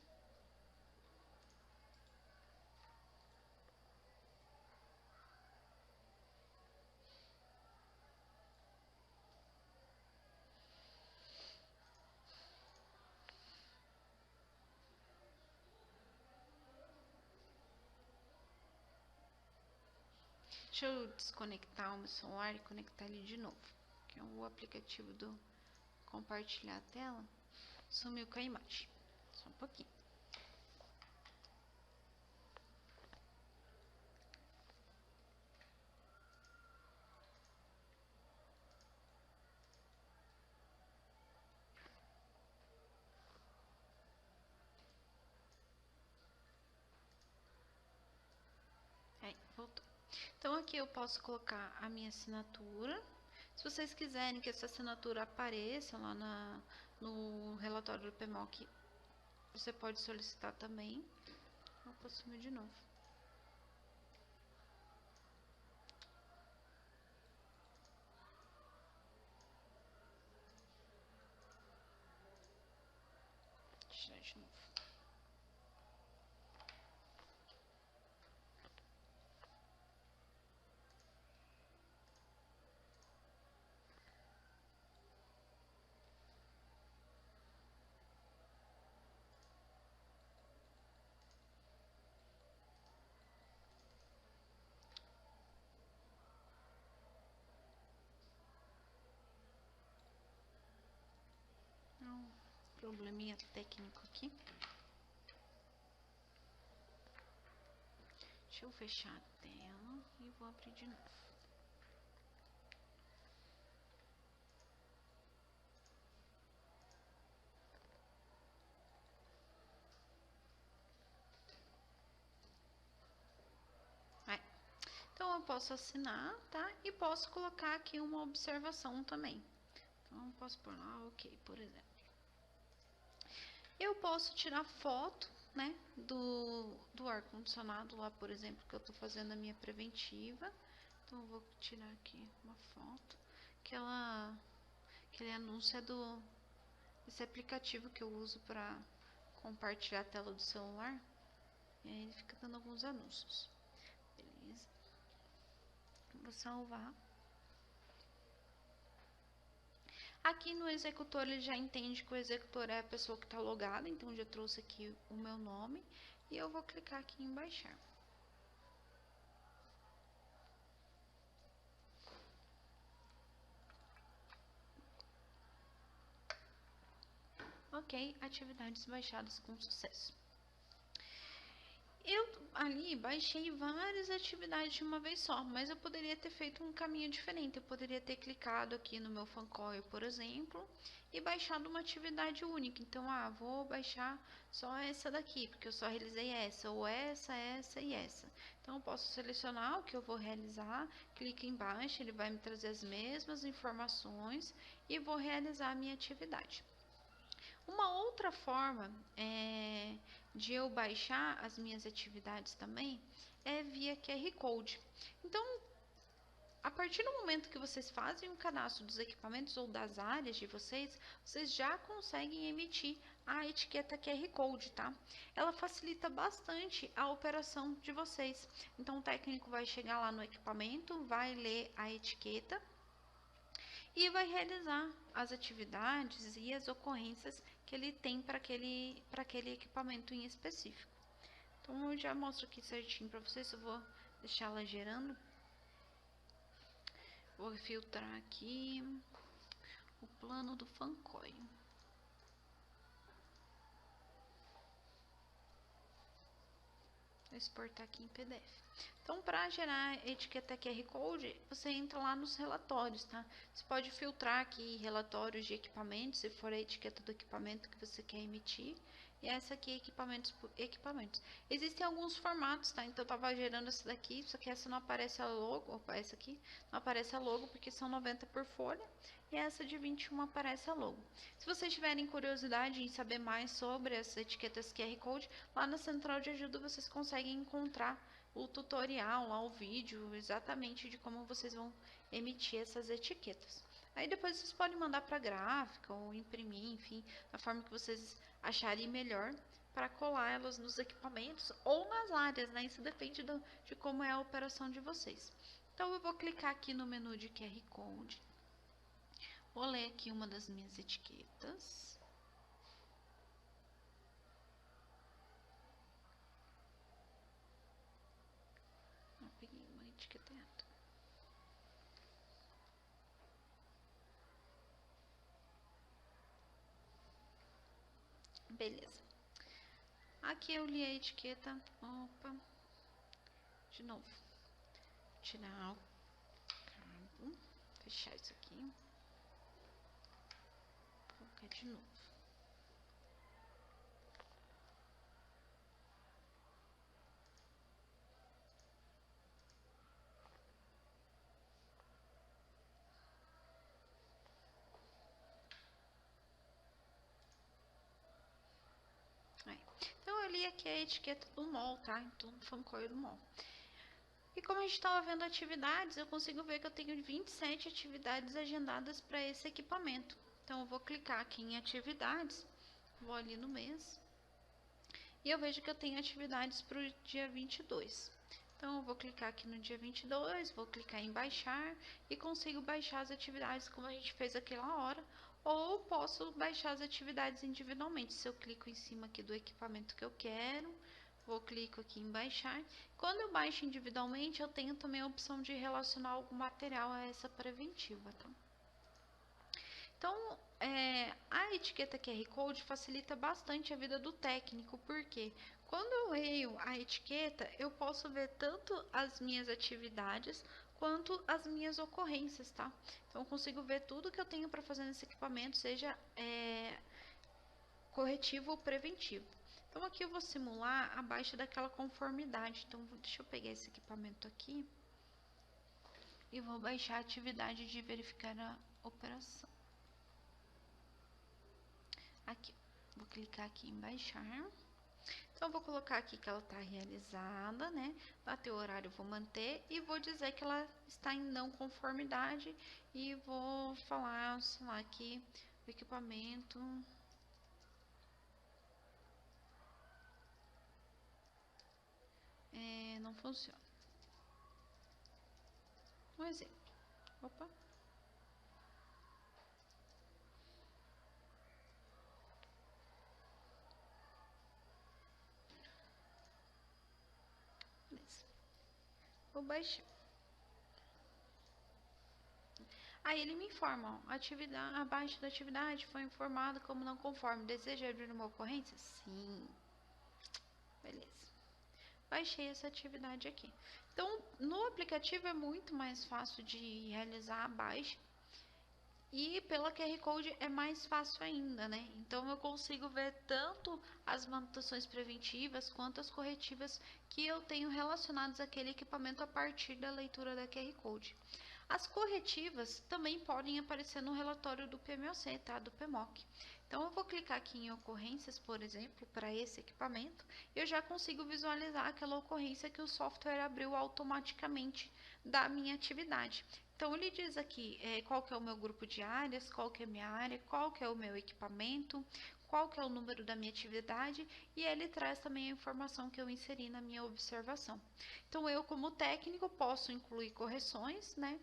Deixa eu desconectar o meu celular e conectar ele de novo. Que é o aplicativo do compartilhar a tela sumiu com a imagem. Só um pouquinho. Aí, voltou. Então aqui eu posso colocar a minha assinatura. Se vocês quiserem que essa assinatura apareça lá no relatório do PMOC, você pode solicitar também. Eu posso sumir de novo. Tirar de novo. Um probleminha técnico aqui. Deixa eu fechar a tela e vou abrir de novo. Então, eu posso assinar, tá? E posso colocar aqui uma observação também. Então, eu posso pôr lá, ok, por exemplo. Eu posso tirar foto, né, do ar-condicionado lá, por exemplo, que eu tô fazendo a minha preventiva. Então, eu vou tirar aqui uma foto. Aquele anúncio é esse aplicativo que eu uso para compartilhar a tela do celular. E aí ele fica dando alguns anúncios. Beleza. Vou salvar. Aqui no executor ele já entende que o executor é a pessoa que está logada, então já trouxe aqui o meu nome e eu vou clicar aqui em baixar. Ok, atividades baixadas com sucesso. Eu ali baixei várias atividades de uma vez só, mas eu poderia ter feito um caminho diferente. Eu poderia ter clicado aqui no meu Fancoil, por exemplo, e baixado uma atividade única. Então, vou baixar só essa daqui, porque eu só realizei essa, ou essa e essa. Então, eu posso selecionar o que eu vou realizar, clique embaixo, ele vai me trazer as mesmas informações e vou realizar a minha atividade. Uma outra forma de eu baixar as minhas atividades também é via QR Code. Então, a partir do momento que vocês fazem o cadastro dos equipamentos ou das áreas de vocês, vocês já conseguem emitir a etiqueta QR Code, tá? Ela facilita bastante a operação de vocês. Então, o técnico vai chegar lá no equipamento, vai ler a etiqueta e vai realizar as atividades e as ocorrências que ele tem para aquele equipamento em específico. Então, eu já mostro aqui certinho para vocês, eu vou deixar ela gerando. Vou filtrar aqui o plano do Fancoin. Vou exportar aqui em PDF. Então, para gerar etiqueta QR Code, você entra lá nos relatórios, tá? Você pode filtrar aqui relatórios de equipamentos, se for a etiqueta do equipamento que você quer emitir. E essa aqui, equipamentos por equipamentos. Existem alguns formatos, tá? Então, eu tava gerando essa daqui, só que essa não aparece a logo. Opa, essa aqui não aparece a logo, porque são 90 por folha. E essa de 21 aparece a logo. Se vocês tiverem curiosidade em saber mais sobre as etiquetas QR Code, lá na central de ajuda vocês conseguem encontrar o tutorial, lá o vídeo, exatamente de como vocês vão emitir essas etiquetas. Aí depois vocês podem mandar para gráfica ou imprimir, enfim, da forma que vocês acharem melhor para colar elas nos equipamentos ou nas áreas, né? Isso depende de como é a operação de vocês. Então eu vou clicar aqui no menu de QR Code. Vou ler aqui uma das minhas etiquetas. Eu peguei uma etiqueta errada. Beleza. Aqui eu li a etiqueta. Opa. De novo. Tirar o cabo. Fechar isso aqui. Colocar de novo. Aí. Então eu li aqui a etiqueta do mall, tá? Então, Fancoin do mall. E como a gente estava vendo atividades, eu consigo ver que eu tenho 27 atividades agendadas para esse equipamento. Então, eu vou clicar aqui em atividades, vou ali no mês, e eu vejo que eu tenho atividades para o dia 22. Então, eu vou clicar aqui no dia 22, vou clicar em baixar, e consigo baixar as atividades como a gente fez aquela hora, ou posso baixar as atividades individualmente. Se eu clico em cima aqui do equipamento que eu quero, vou clico aqui em baixar. Quando eu baixo individualmente, eu tenho também a opção de relacionar algum material a essa preventiva, tá? Então, a etiqueta QR Code facilita bastante a vida do técnico, porque quando eu leio a etiqueta, eu posso ver tanto as minhas atividades quanto as minhas ocorrências, tá? Então, eu consigo ver tudo que eu tenho para fazer nesse equipamento, seja corretivo ou preventivo. Então, aqui eu vou simular abaixo daquela conformidade. Então, deixa eu pegar esse equipamento aqui e vou baixar a atividade de verificar a operação. Aqui, vou clicar aqui em baixar. Então, eu vou colocar aqui que ela está realizada, né? Até o horário eu vou manter e vou dizer que ela está em não conformidade e vou falar, sei lá, aqui o equipamento não funciona. Um exemplo. Opa. Beleza. Vou baixar. Aí ele me informa, ó, atividade, abaixo da atividade foi informado como não conforme. Deseja abrir uma ocorrência? Sim. Beleza. Baixei essa atividade aqui. Então, no aplicativo é muito mais fácil de realizar a baixa. E pela QR Code é mais fácil ainda, né? Então eu consigo ver tanto as manutenções preventivas quanto as corretivas que eu tenho relacionadas àquele equipamento a partir da leitura da QR Code. As corretivas também podem aparecer no relatório do PMOC, tá? Do PMOC. Então, eu vou clicar aqui em ocorrências, por exemplo, para esse equipamento, e eu já consigo visualizar aquela ocorrência que o software abriu automaticamente da minha atividade. Então, ele diz aqui qual que é o meu grupo de áreas, qual que é a minha área, qual que é o meu equipamento, qual que é o número da minha atividade, e ele traz também a informação que eu inseri na minha observação. Então, eu como técnico posso incluir correções, né?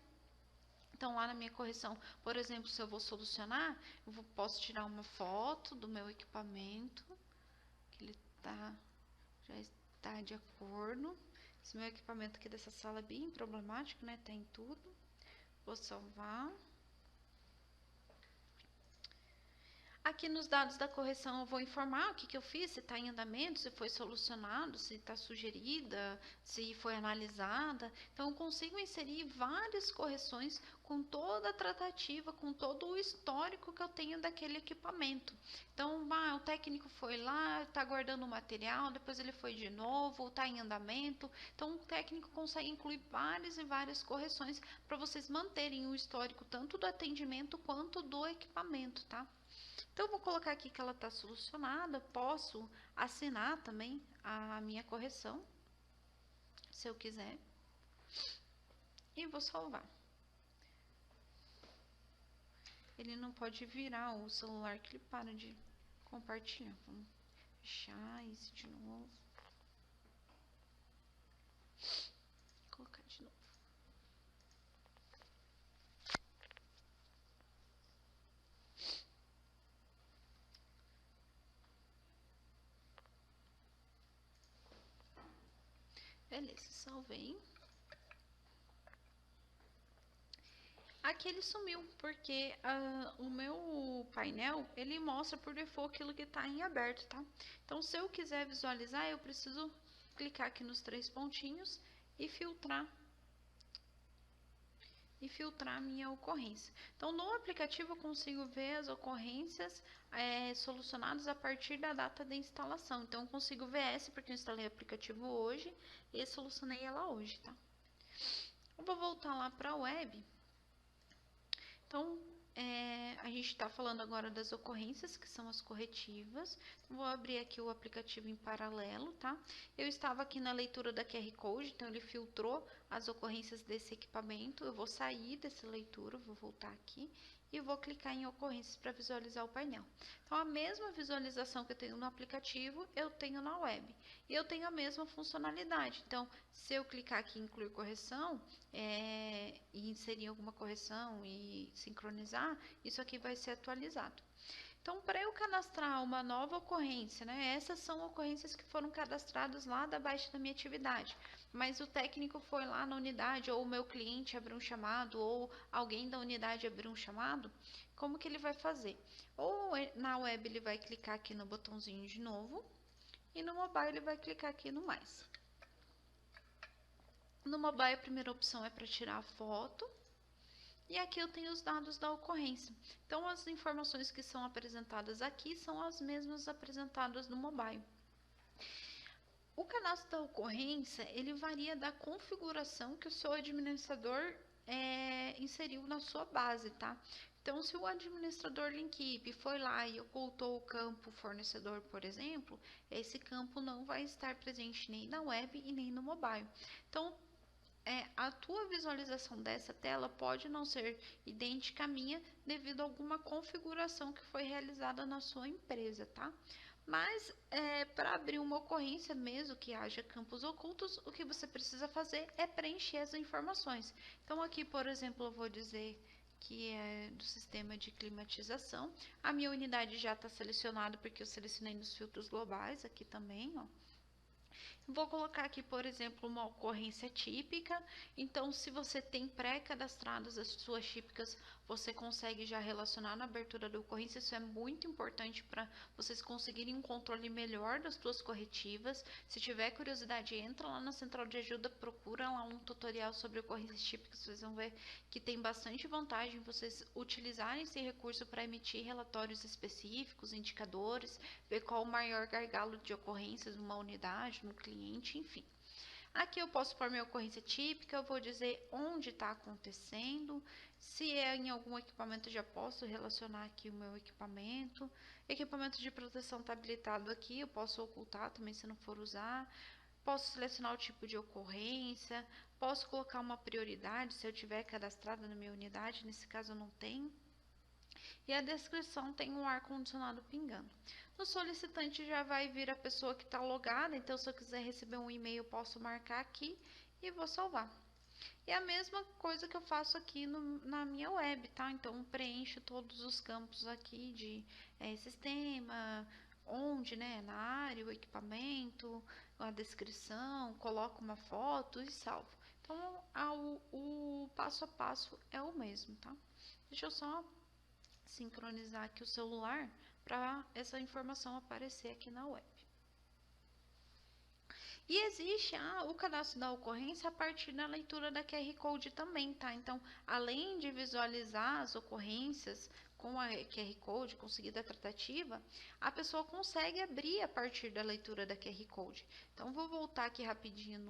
Então, lá na minha correção, por exemplo, se eu vou solucionar, posso tirar uma foto do meu equipamento, que ele já está de acordo. Esse meu equipamento aqui dessa sala é bem problemático, né? Tem tudo. Vou salvar. Aqui nos dados da correção eu vou informar o que eu fiz, se está em andamento, se foi solucionado, se está sugerida, se foi analisada. Então, eu consigo inserir várias correções com toda a tratativa, com todo o histórico que eu tenho daquele equipamento. Então, o técnico foi lá, está guardando o material, depois ele foi de novo, está em andamento. Então, o técnico consegue incluir várias e várias correções para vocês manterem o histórico tanto do atendimento quanto do equipamento, tá? Então, eu vou colocar aqui que ela está solucionada. Posso assinar também a minha correção, se eu quiser. E vou salvar. Ele não pode virar o celular que ele para de compartilhar. Vamos fechar esse de novo. Vou colocar de novo. Beleza, salvei. Aqui ele sumiu, porque o meu painel, ele mostra por default aquilo que está em aberto, tá? Então, se eu quiser visualizar, eu preciso clicar aqui nos 3 pontinhos e filtrar a minha ocorrência. Então, no aplicativo eu consigo ver as ocorrências solucionadas a partir da data de instalação. Então, eu consigo ver essa porque eu instalei o aplicativo hoje e solucionei ela hoje, tá? Eu vou voltar lá para a web. Então, a gente está falando agora das ocorrências, que são as corretivas. Então, vou abrir aqui o aplicativo em paralelo, tá? Eu estava aqui na leitura da QR Code, então ele filtrou as ocorrências desse equipamento. Eu vou sair dessa leitura, vou voltar aqui e vou clicar em ocorrências para visualizar o painel. Então, a mesma visualização que eu tenho no aplicativo, eu tenho na web. E eu tenho a mesma funcionalidade. Então, se eu clicar aqui em incluir correção, e inserir alguma correção e sincronizar, isso aqui vai ser atualizado. Então, para eu cadastrar uma nova ocorrência, né? Essas são ocorrências que foram cadastradas lá da baixa da minha atividade. Mas o técnico foi lá na unidade, ou o meu cliente abriu um chamado, ou alguém da unidade abriu um chamado. Como que ele vai fazer? Ou na web ele vai clicar aqui no botãozinho de novo, e no mobile ele vai clicar aqui no mais. No mobile, a primeira opção é para tirar a foto. E aqui eu tenho os dados da ocorrência. Então, as informações que são apresentadas aqui são as mesmas apresentadas no mobile. O cadastro da ocorrência, ele varia da configuração que o seu administrador inseriu na sua base, tá? Então, se o administrador Linkip foi lá e ocultou o campo fornecedor, por exemplo, esse campo não vai estar presente nem na web e nem no mobile. Então, a tua visualização dessa tela pode não ser idêntica à minha devido a alguma configuração que foi realizada na sua empresa, tá? Mas, para abrir uma ocorrência, mesmo que haja campos ocultos, o que você precisa fazer é preencher as informações. Então, aqui, por exemplo, eu vou dizer que é do sistema de climatização. A minha unidade já está selecionada porque eu selecionei nos filtros globais aqui também, ó. Vou colocar aqui, por exemplo, uma ocorrência típica. Então, se você tem pré-cadastradas as suas típicas, você consegue já relacionar na abertura da ocorrência. Isso é muito importante para vocês conseguirem um controle melhor das suas corretivas. Se tiver curiosidade, entra lá na central de ajuda, procura lá um tutorial sobre ocorrências típicas. Vocês vão ver que tem bastante vantagem vocês utilizarem esse recurso para emitir relatórios específicos, indicadores, ver qual o maior gargalo de ocorrências numa unidade, no cliente, enfim. Aqui eu posso pôr minha ocorrência típica, eu vou dizer onde está acontecendo, se é em algum equipamento já posso relacionar aqui o meu equipamento. Equipamento de proteção está habilitado aqui, eu posso ocultar também se não for usar. Posso selecionar o tipo de ocorrência, posso colocar uma prioridade se eu tiver cadastrado na minha unidade, nesse caso eu não tenho. E a descrição tem um ar-condicionado pingando. No solicitante já vai vir a pessoa que está logada, então se eu quiser receber um e-mail, posso marcar aqui e vou salvar. E a mesma coisa que eu faço aqui na minha web, tá? Então preencho todos os campos aqui de sistema, onde, né? Na área, o equipamento, a descrição, coloco uma foto e salvo. Então o passo a passo é o mesmo, tá? Deixa eu só sincronizar aqui o celular para essa informação aparecer aqui na web. E existe o cadastro da ocorrência a partir da leitura da QR Code também, tá? Então, além de visualizar as ocorrências com a QR Code, conseguida a tratativa, a pessoa consegue abrir a partir da leitura da QR Code. Então, vou voltar aqui rapidinho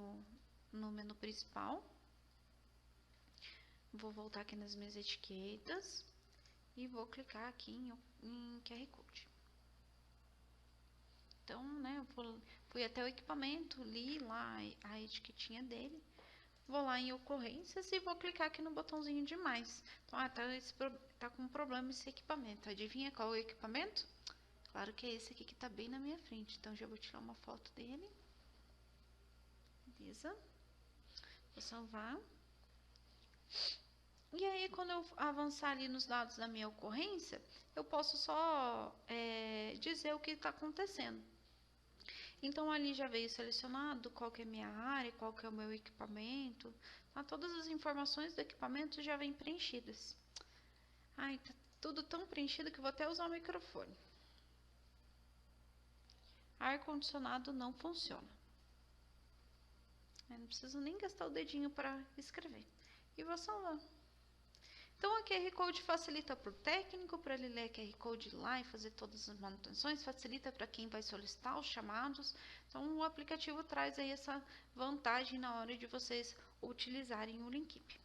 no menu principal. Vou voltar aqui nas minhas etiquetas e vou clicar aqui em QR Code. Então, né, eu fui até o equipamento, li lá a etiquetinha dele, vou lá em ocorrências e vou clicar aqui no botãozinho de mais. Então, tá com problema esse equipamento. Adivinha qual é o equipamento? Claro que é esse aqui que tá bem na minha frente. Então, já vou tirar uma foto dele. Beleza. Vou salvar. E aí, quando eu avançar ali nos dados da minha ocorrência, eu posso só dizer o que está acontecendo. Então, ali já veio selecionado qual que é a minha área, qual que é o meu equipamento. Tá? Todas as informações do equipamento já vêm preenchidas. Ai, tá tudo tão preenchido que eu vou até usar o microfone. Ar-condicionado não funciona. Eu não preciso nem gastar o dedinho para escrever. E vou salvar. Então, a QR Code facilita para o técnico, para ele ler a QR Code lá e fazer todas as manutenções, facilita para quem vai solicitar os chamados. Então, o aplicativo traz aí essa vantagem na hora de vocês utilizarem o Linkip.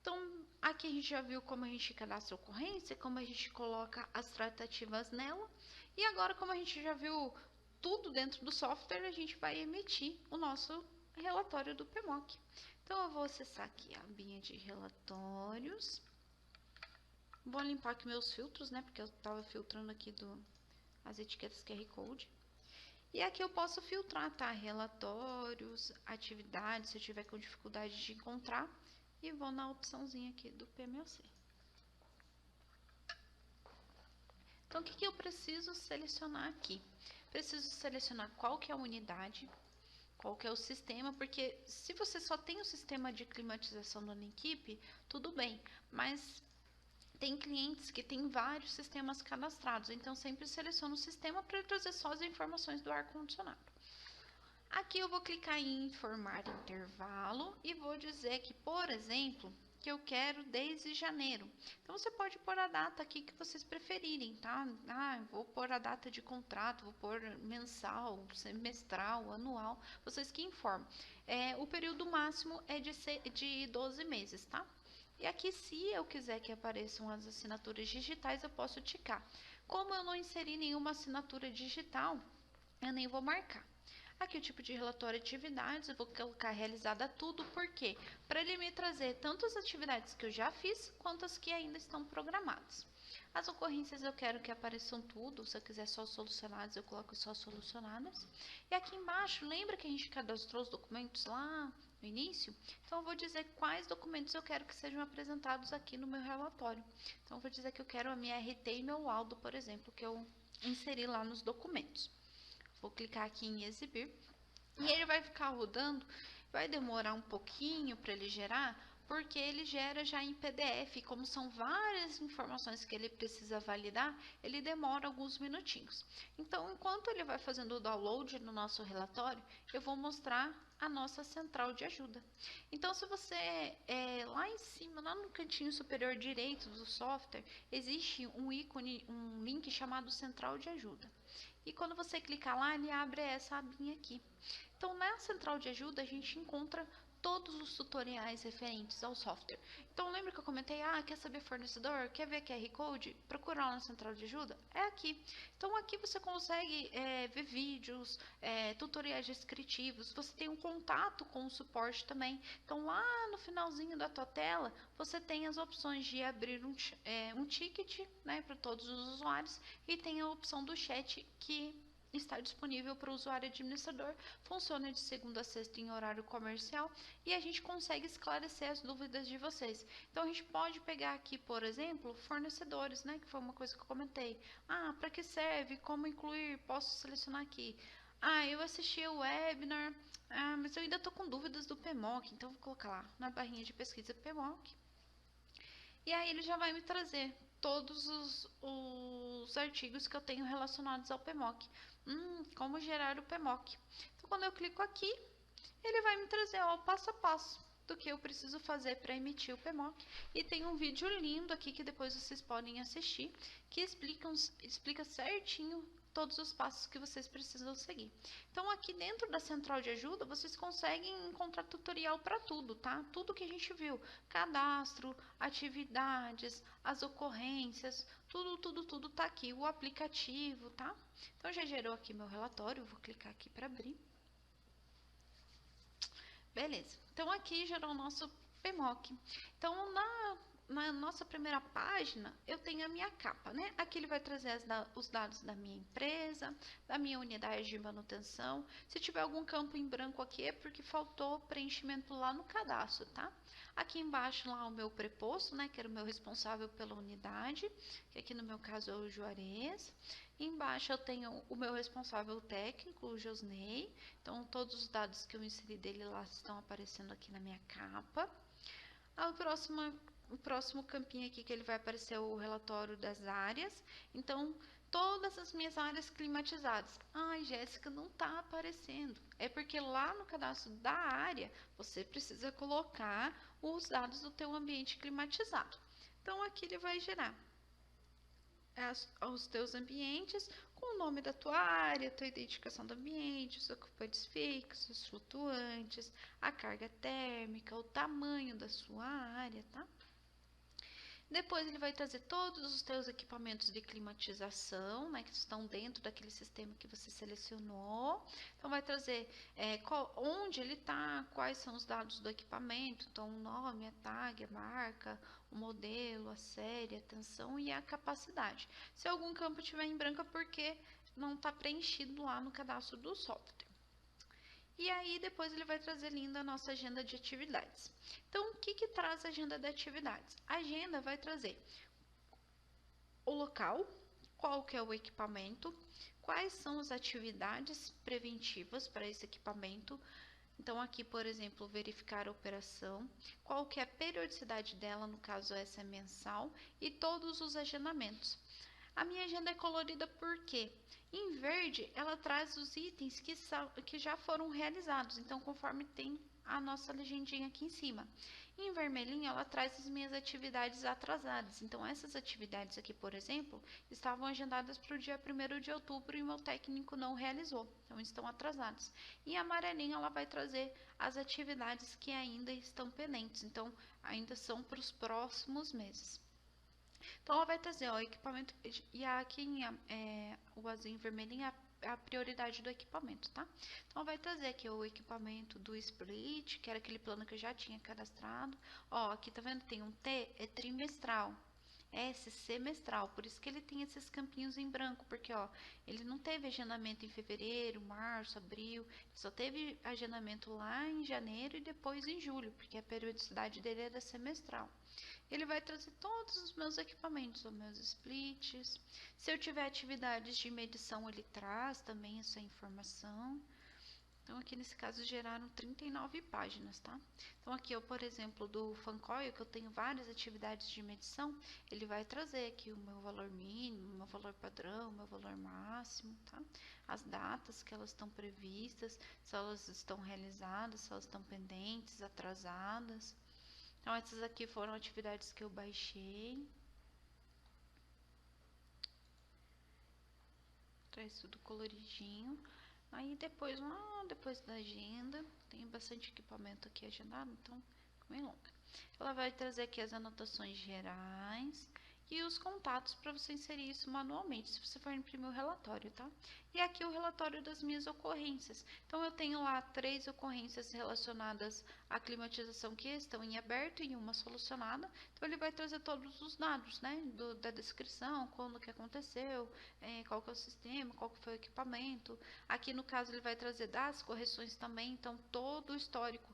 Então, aqui a gente já viu como a gente cadastra a ocorrência, como a gente coloca as tratativas nela. E agora, como a gente já viu tudo dentro do software, a gente vai emitir o nosso relatório do PMOC. Então, eu vou acessar aqui a abinha de relatórios. Vou limpar aqui meus filtros, né? Porque eu estava filtrando aqui as etiquetas QR Code. E aqui eu posso filtrar, tá? Relatórios, atividades, se eu tiver com dificuldade de encontrar. E vou na opçãozinha aqui do PMOC. Então, o que eu preciso selecionar aqui? Preciso selecionar qual que é a unidade, qual que é o sistema, porque se você só tem o sistema de climatização no Linkip, tudo bem, mas tem clientes que têm vários sistemas cadastrados, então sempre seleciono o sistema para trazer só as informações do ar-condicionado. Aqui eu vou clicar em informar intervalo e vou dizer que, por exemplo, que eu quero desde janeiro. Então, você pode pôr a data aqui que vocês preferirem, tá? Vou pôr a data de contrato, vou pôr mensal, semestral, anual, vocês que informam. O período máximo é de 12 meses, tá? E aqui, se eu quiser que apareçam as assinaturas digitais, eu posso ticar. Como eu não inseri nenhuma assinatura digital, eu nem vou marcar. Aqui o tipo de relatório de atividades, eu vou colocar realizada tudo, por quê? Para ele me trazer tanto as atividades que eu já fiz, quanto as que ainda estão programadas. As ocorrências eu quero que apareçam tudo, se eu quiser só solucionadas, eu coloco só solucionadas. E aqui embaixo, lembra que a gente cadastrou os documentos lá no início? Então, eu vou dizer quais documentos eu quero que sejam apresentados aqui no meu relatório. Então, eu vou dizer que eu quero a minha RT e meu laudo, por exemplo, que eu inseri lá nos documentos. Vou clicar aqui em exibir e ele vai ficar rodando, vai demorar um pouquinho para ele gerar, porque ele gera já em PDF, como são várias informações que ele precisa validar, ele demora alguns minutinhos. Então, enquanto ele vai fazendo o download no nosso relatório, eu vou mostrar a nossa central de ajuda. Então, se você lá em cima, lá no cantinho superior direito do software, existe um ícone, um link chamado central de ajuda. E quando você clicar lá, ele abre essa abinha aqui. Então, na central de ajuda, a gente encontra todos os tutoriais referentes ao software. Então, lembra que eu comentei, quer saber fornecedor? Quer ver QR Code? Procura lá na central de ajuda? É aqui. Então, aqui você consegue ver vídeos, tutoriais descritivos, você tem um contato com o suporte também. Então, lá no finalzinho da tua tela, você tem as opções de abrir um ticket, né, para todos os usuários, e tem a opção do chat que está disponível para o usuário administrador, funciona de segunda a sexta em horário comercial e a gente consegue esclarecer as dúvidas de vocês. Então a gente pode pegar aqui, por exemplo, fornecedores, né, que foi uma coisa que eu comentei. Para que serve? Como incluir? Posso selecionar aqui. Eu assisti o webinar, mas eu ainda estou com dúvidas do PMOC, então vou colocar lá na barrinha de pesquisa PMOC. E aí ele já vai me trazer todos os artigos que eu tenho relacionados ao PMOC. Como gerar o PMOC. Então, quando eu clico aqui, ele vai me trazer o passo a passo do que eu preciso fazer para emitir o PMOC. E tem um vídeo lindo aqui que depois vocês podem assistir, que explica certinho todos os passos que vocês precisam seguir. Então, aqui dentro da central de ajuda, vocês conseguem encontrar tutorial para tudo, tá? Tudo que a gente viu, cadastro, atividades, as ocorrências, tudo tá aqui, o aplicativo, tá? Então, já gerou aqui meu relatório, vou clicar aqui para abrir. Beleza, então aqui gerou o nosso PMOC. Então, na nossa primeira página, eu tenho a minha capa, né? Aqui ele vai trazer os dados da minha empresa, da minha unidade de manutenção. Se tiver algum campo em branco aqui, é porque faltou preenchimento lá no cadastro, tá? Aqui embaixo, lá o meu preposto, né? Que era o meu responsável pela unidade, que aqui no meu caso é o Juarez. Embaixo eu tenho o meu responsável técnico, o Josney. Então, todos os dados que eu inseri dele lá estão aparecendo aqui na minha capa. O próximo campinho aqui que ele vai aparecer é o relatório das áreas. Então, todas as minhas áreas climatizadas. Jéssica, não está aparecendo. É porque lá no cadastro da área, você precisa colocar os dados do teu ambiente climatizado. Então, aqui ele vai gerar os teus ambientes com o nome da tua área, tua identificação do ambiente, os ocupantes fixos, flutuantes, a carga térmica, o tamanho da sua área, tá? Depois ele vai trazer todos os teus equipamentos de climatização, né, que estão dentro daquele sistema que você selecionou. Então vai trazer onde ele está, quais são os dados do equipamento, então o nome, a tag, a marca, o modelo, a série, a tensão e a capacidade. Se algum campo estiver em branco é porque não está preenchido lá no cadastro do software. E aí, depois ele vai trazer linda a nossa agenda de atividades. Então, o que traz a agenda de atividades? A agenda vai trazer o local, qual que é o equipamento, quais são as atividades preventivas para esse equipamento. Então, aqui, por exemplo, verificar a operação, qual que é a periodicidade dela, no caso essa é mensal, e todos os agendamentos. A minha agenda é colorida porque em verde ela traz os itens que já foram realizados, então conforme tem a nossa legendinha aqui em cima. Em vermelhinho ela traz as minhas atividades atrasadas, então essas atividades aqui, por exemplo, estavam agendadas para o dia 1º de outubro e o meu técnico não realizou, então estão atrasadas. Em amarelinho ela vai trazer as atividades que ainda estão pendentes, então ainda são para os próximos meses. Então, ela vai trazer o equipamento, e aqui o azul e vermelhinho é a prioridade do equipamento, tá? Então, vai trazer aqui o equipamento do split, que era aquele plano que eu já tinha cadastrado. Aqui tá vendo? Tem um T, é trimestral. S, semestral, por isso que ele tem esses campinhos em branco, porque ele não teve agendamento em fevereiro, março, abril, só teve agendamento lá em janeiro e depois em julho, porque a periodicidade dele era semestral. Ele vai trazer todos os meus equipamentos, os meus splits. Se eu tiver atividades de medição, ele traz também essa informação. Então, aqui nesse caso, geraram 39 páginas, tá? Então, aqui, por exemplo, do Fancoil, que eu tenho várias atividades de medição, ele vai trazer aqui o meu valor mínimo, o meu valor padrão, o meu valor máximo, tá? As datas que elas estão previstas, se elas estão realizadas, se elas estão pendentes, atrasadas. Então, essas aqui foram atividades que eu baixei. Traz tudo coloridinho. Aí depois, lá depois da agenda, tem bastante equipamento aqui agendado, então fica bem longa. Ela vai trazer aqui as anotações gerais e os contatos para você inserir isso manualmente, se você for imprimir o relatório, tá? E aqui o relatório das minhas ocorrências. Então, eu tenho lá 3 ocorrências relacionadas à climatização que estão em aberto e uma solucionada. Então, ele vai trazer todos os dados, né? Da descrição, quando que aconteceu, qual que é o sistema, qual que foi o equipamento. Aqui, no caso, ele vai trazer das correções também, então, todo o histórico.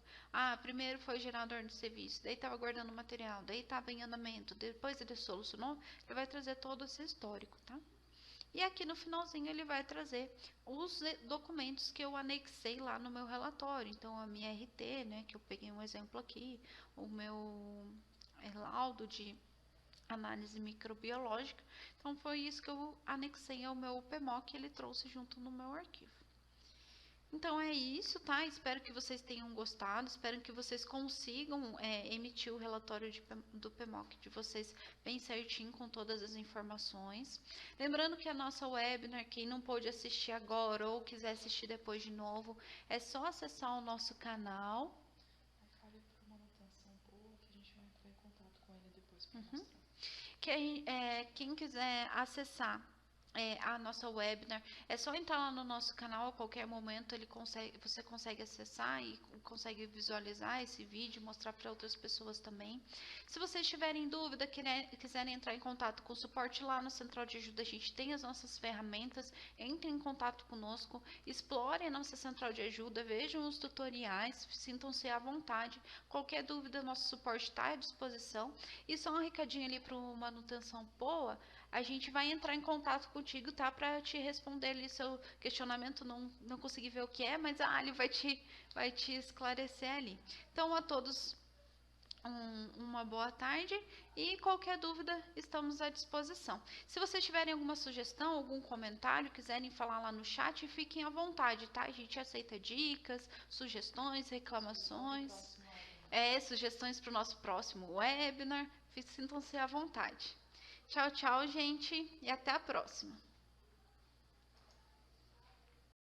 Primeiro foi gerado ordem de serviço, daí estava guardando material, daí estava em andamento, depois ele solucionou, ele vai trazer todo esse histórico, tá? E aqui no finalzinho ele vai trazer os documentos que eu anexei lá no meu relatório. Então, a minha RT, né, que eu peguei um exemplo aqui, o meu laudo de análise microbiológica. Então, foi isso que eu anexei ao meu PMOC, ele trouxe junto no meu arquivo. Então é isso, tá? Espero que vocês tenham gostado, espero que vocês consigam emitir o relatório do PMOC de vocês bem certinho, com todas as informações. Lembrando que a nossa webinar, quem não pôde assistir agora ou quiser assistir depois de novo, é só acessar o nosso canal. Fale por manutenção boa, que a gente vai entrar em contato com ele depois para mostrar. Quem quiser acessar a nossa webinar, é só entrar lá no nosso canal, a qualquer momento você consegue acessar e consegue visualizar esse vídeo, mostrar para outras pessoas também. Se vocês tiverem dúvida, quiserem entrar em contato com o suporte lá no Central de Ajuda, a gente tem as nossas ferramentas, entrem em contato conosco, explorem a nossa Central de Ajuda, vejam os tutoriais, sintam-se à vontade. Qualquer dúvida, nosso suporte está à disposição. E só um recadinho ali para o Manutenção Poa, a gente vai entrar em contato contigo, tá? Para te responder ali seu questionamento. Não consegui ver o que é, mas ele vai te esclarecer ali. Então, a todos, uma boa tarde e qualquer dúvida, estamos à disposição. Se vocês tiverem alguma sugestão, algum comentário, quiserem falar lá no chat, fiquem à vontade, tá? A gente aceita dicas, sugestões, reclamações, sugestões para o nosso próximo webinar. Sintam-se à vontade. Tchau, tchau, gente, e até a próxima.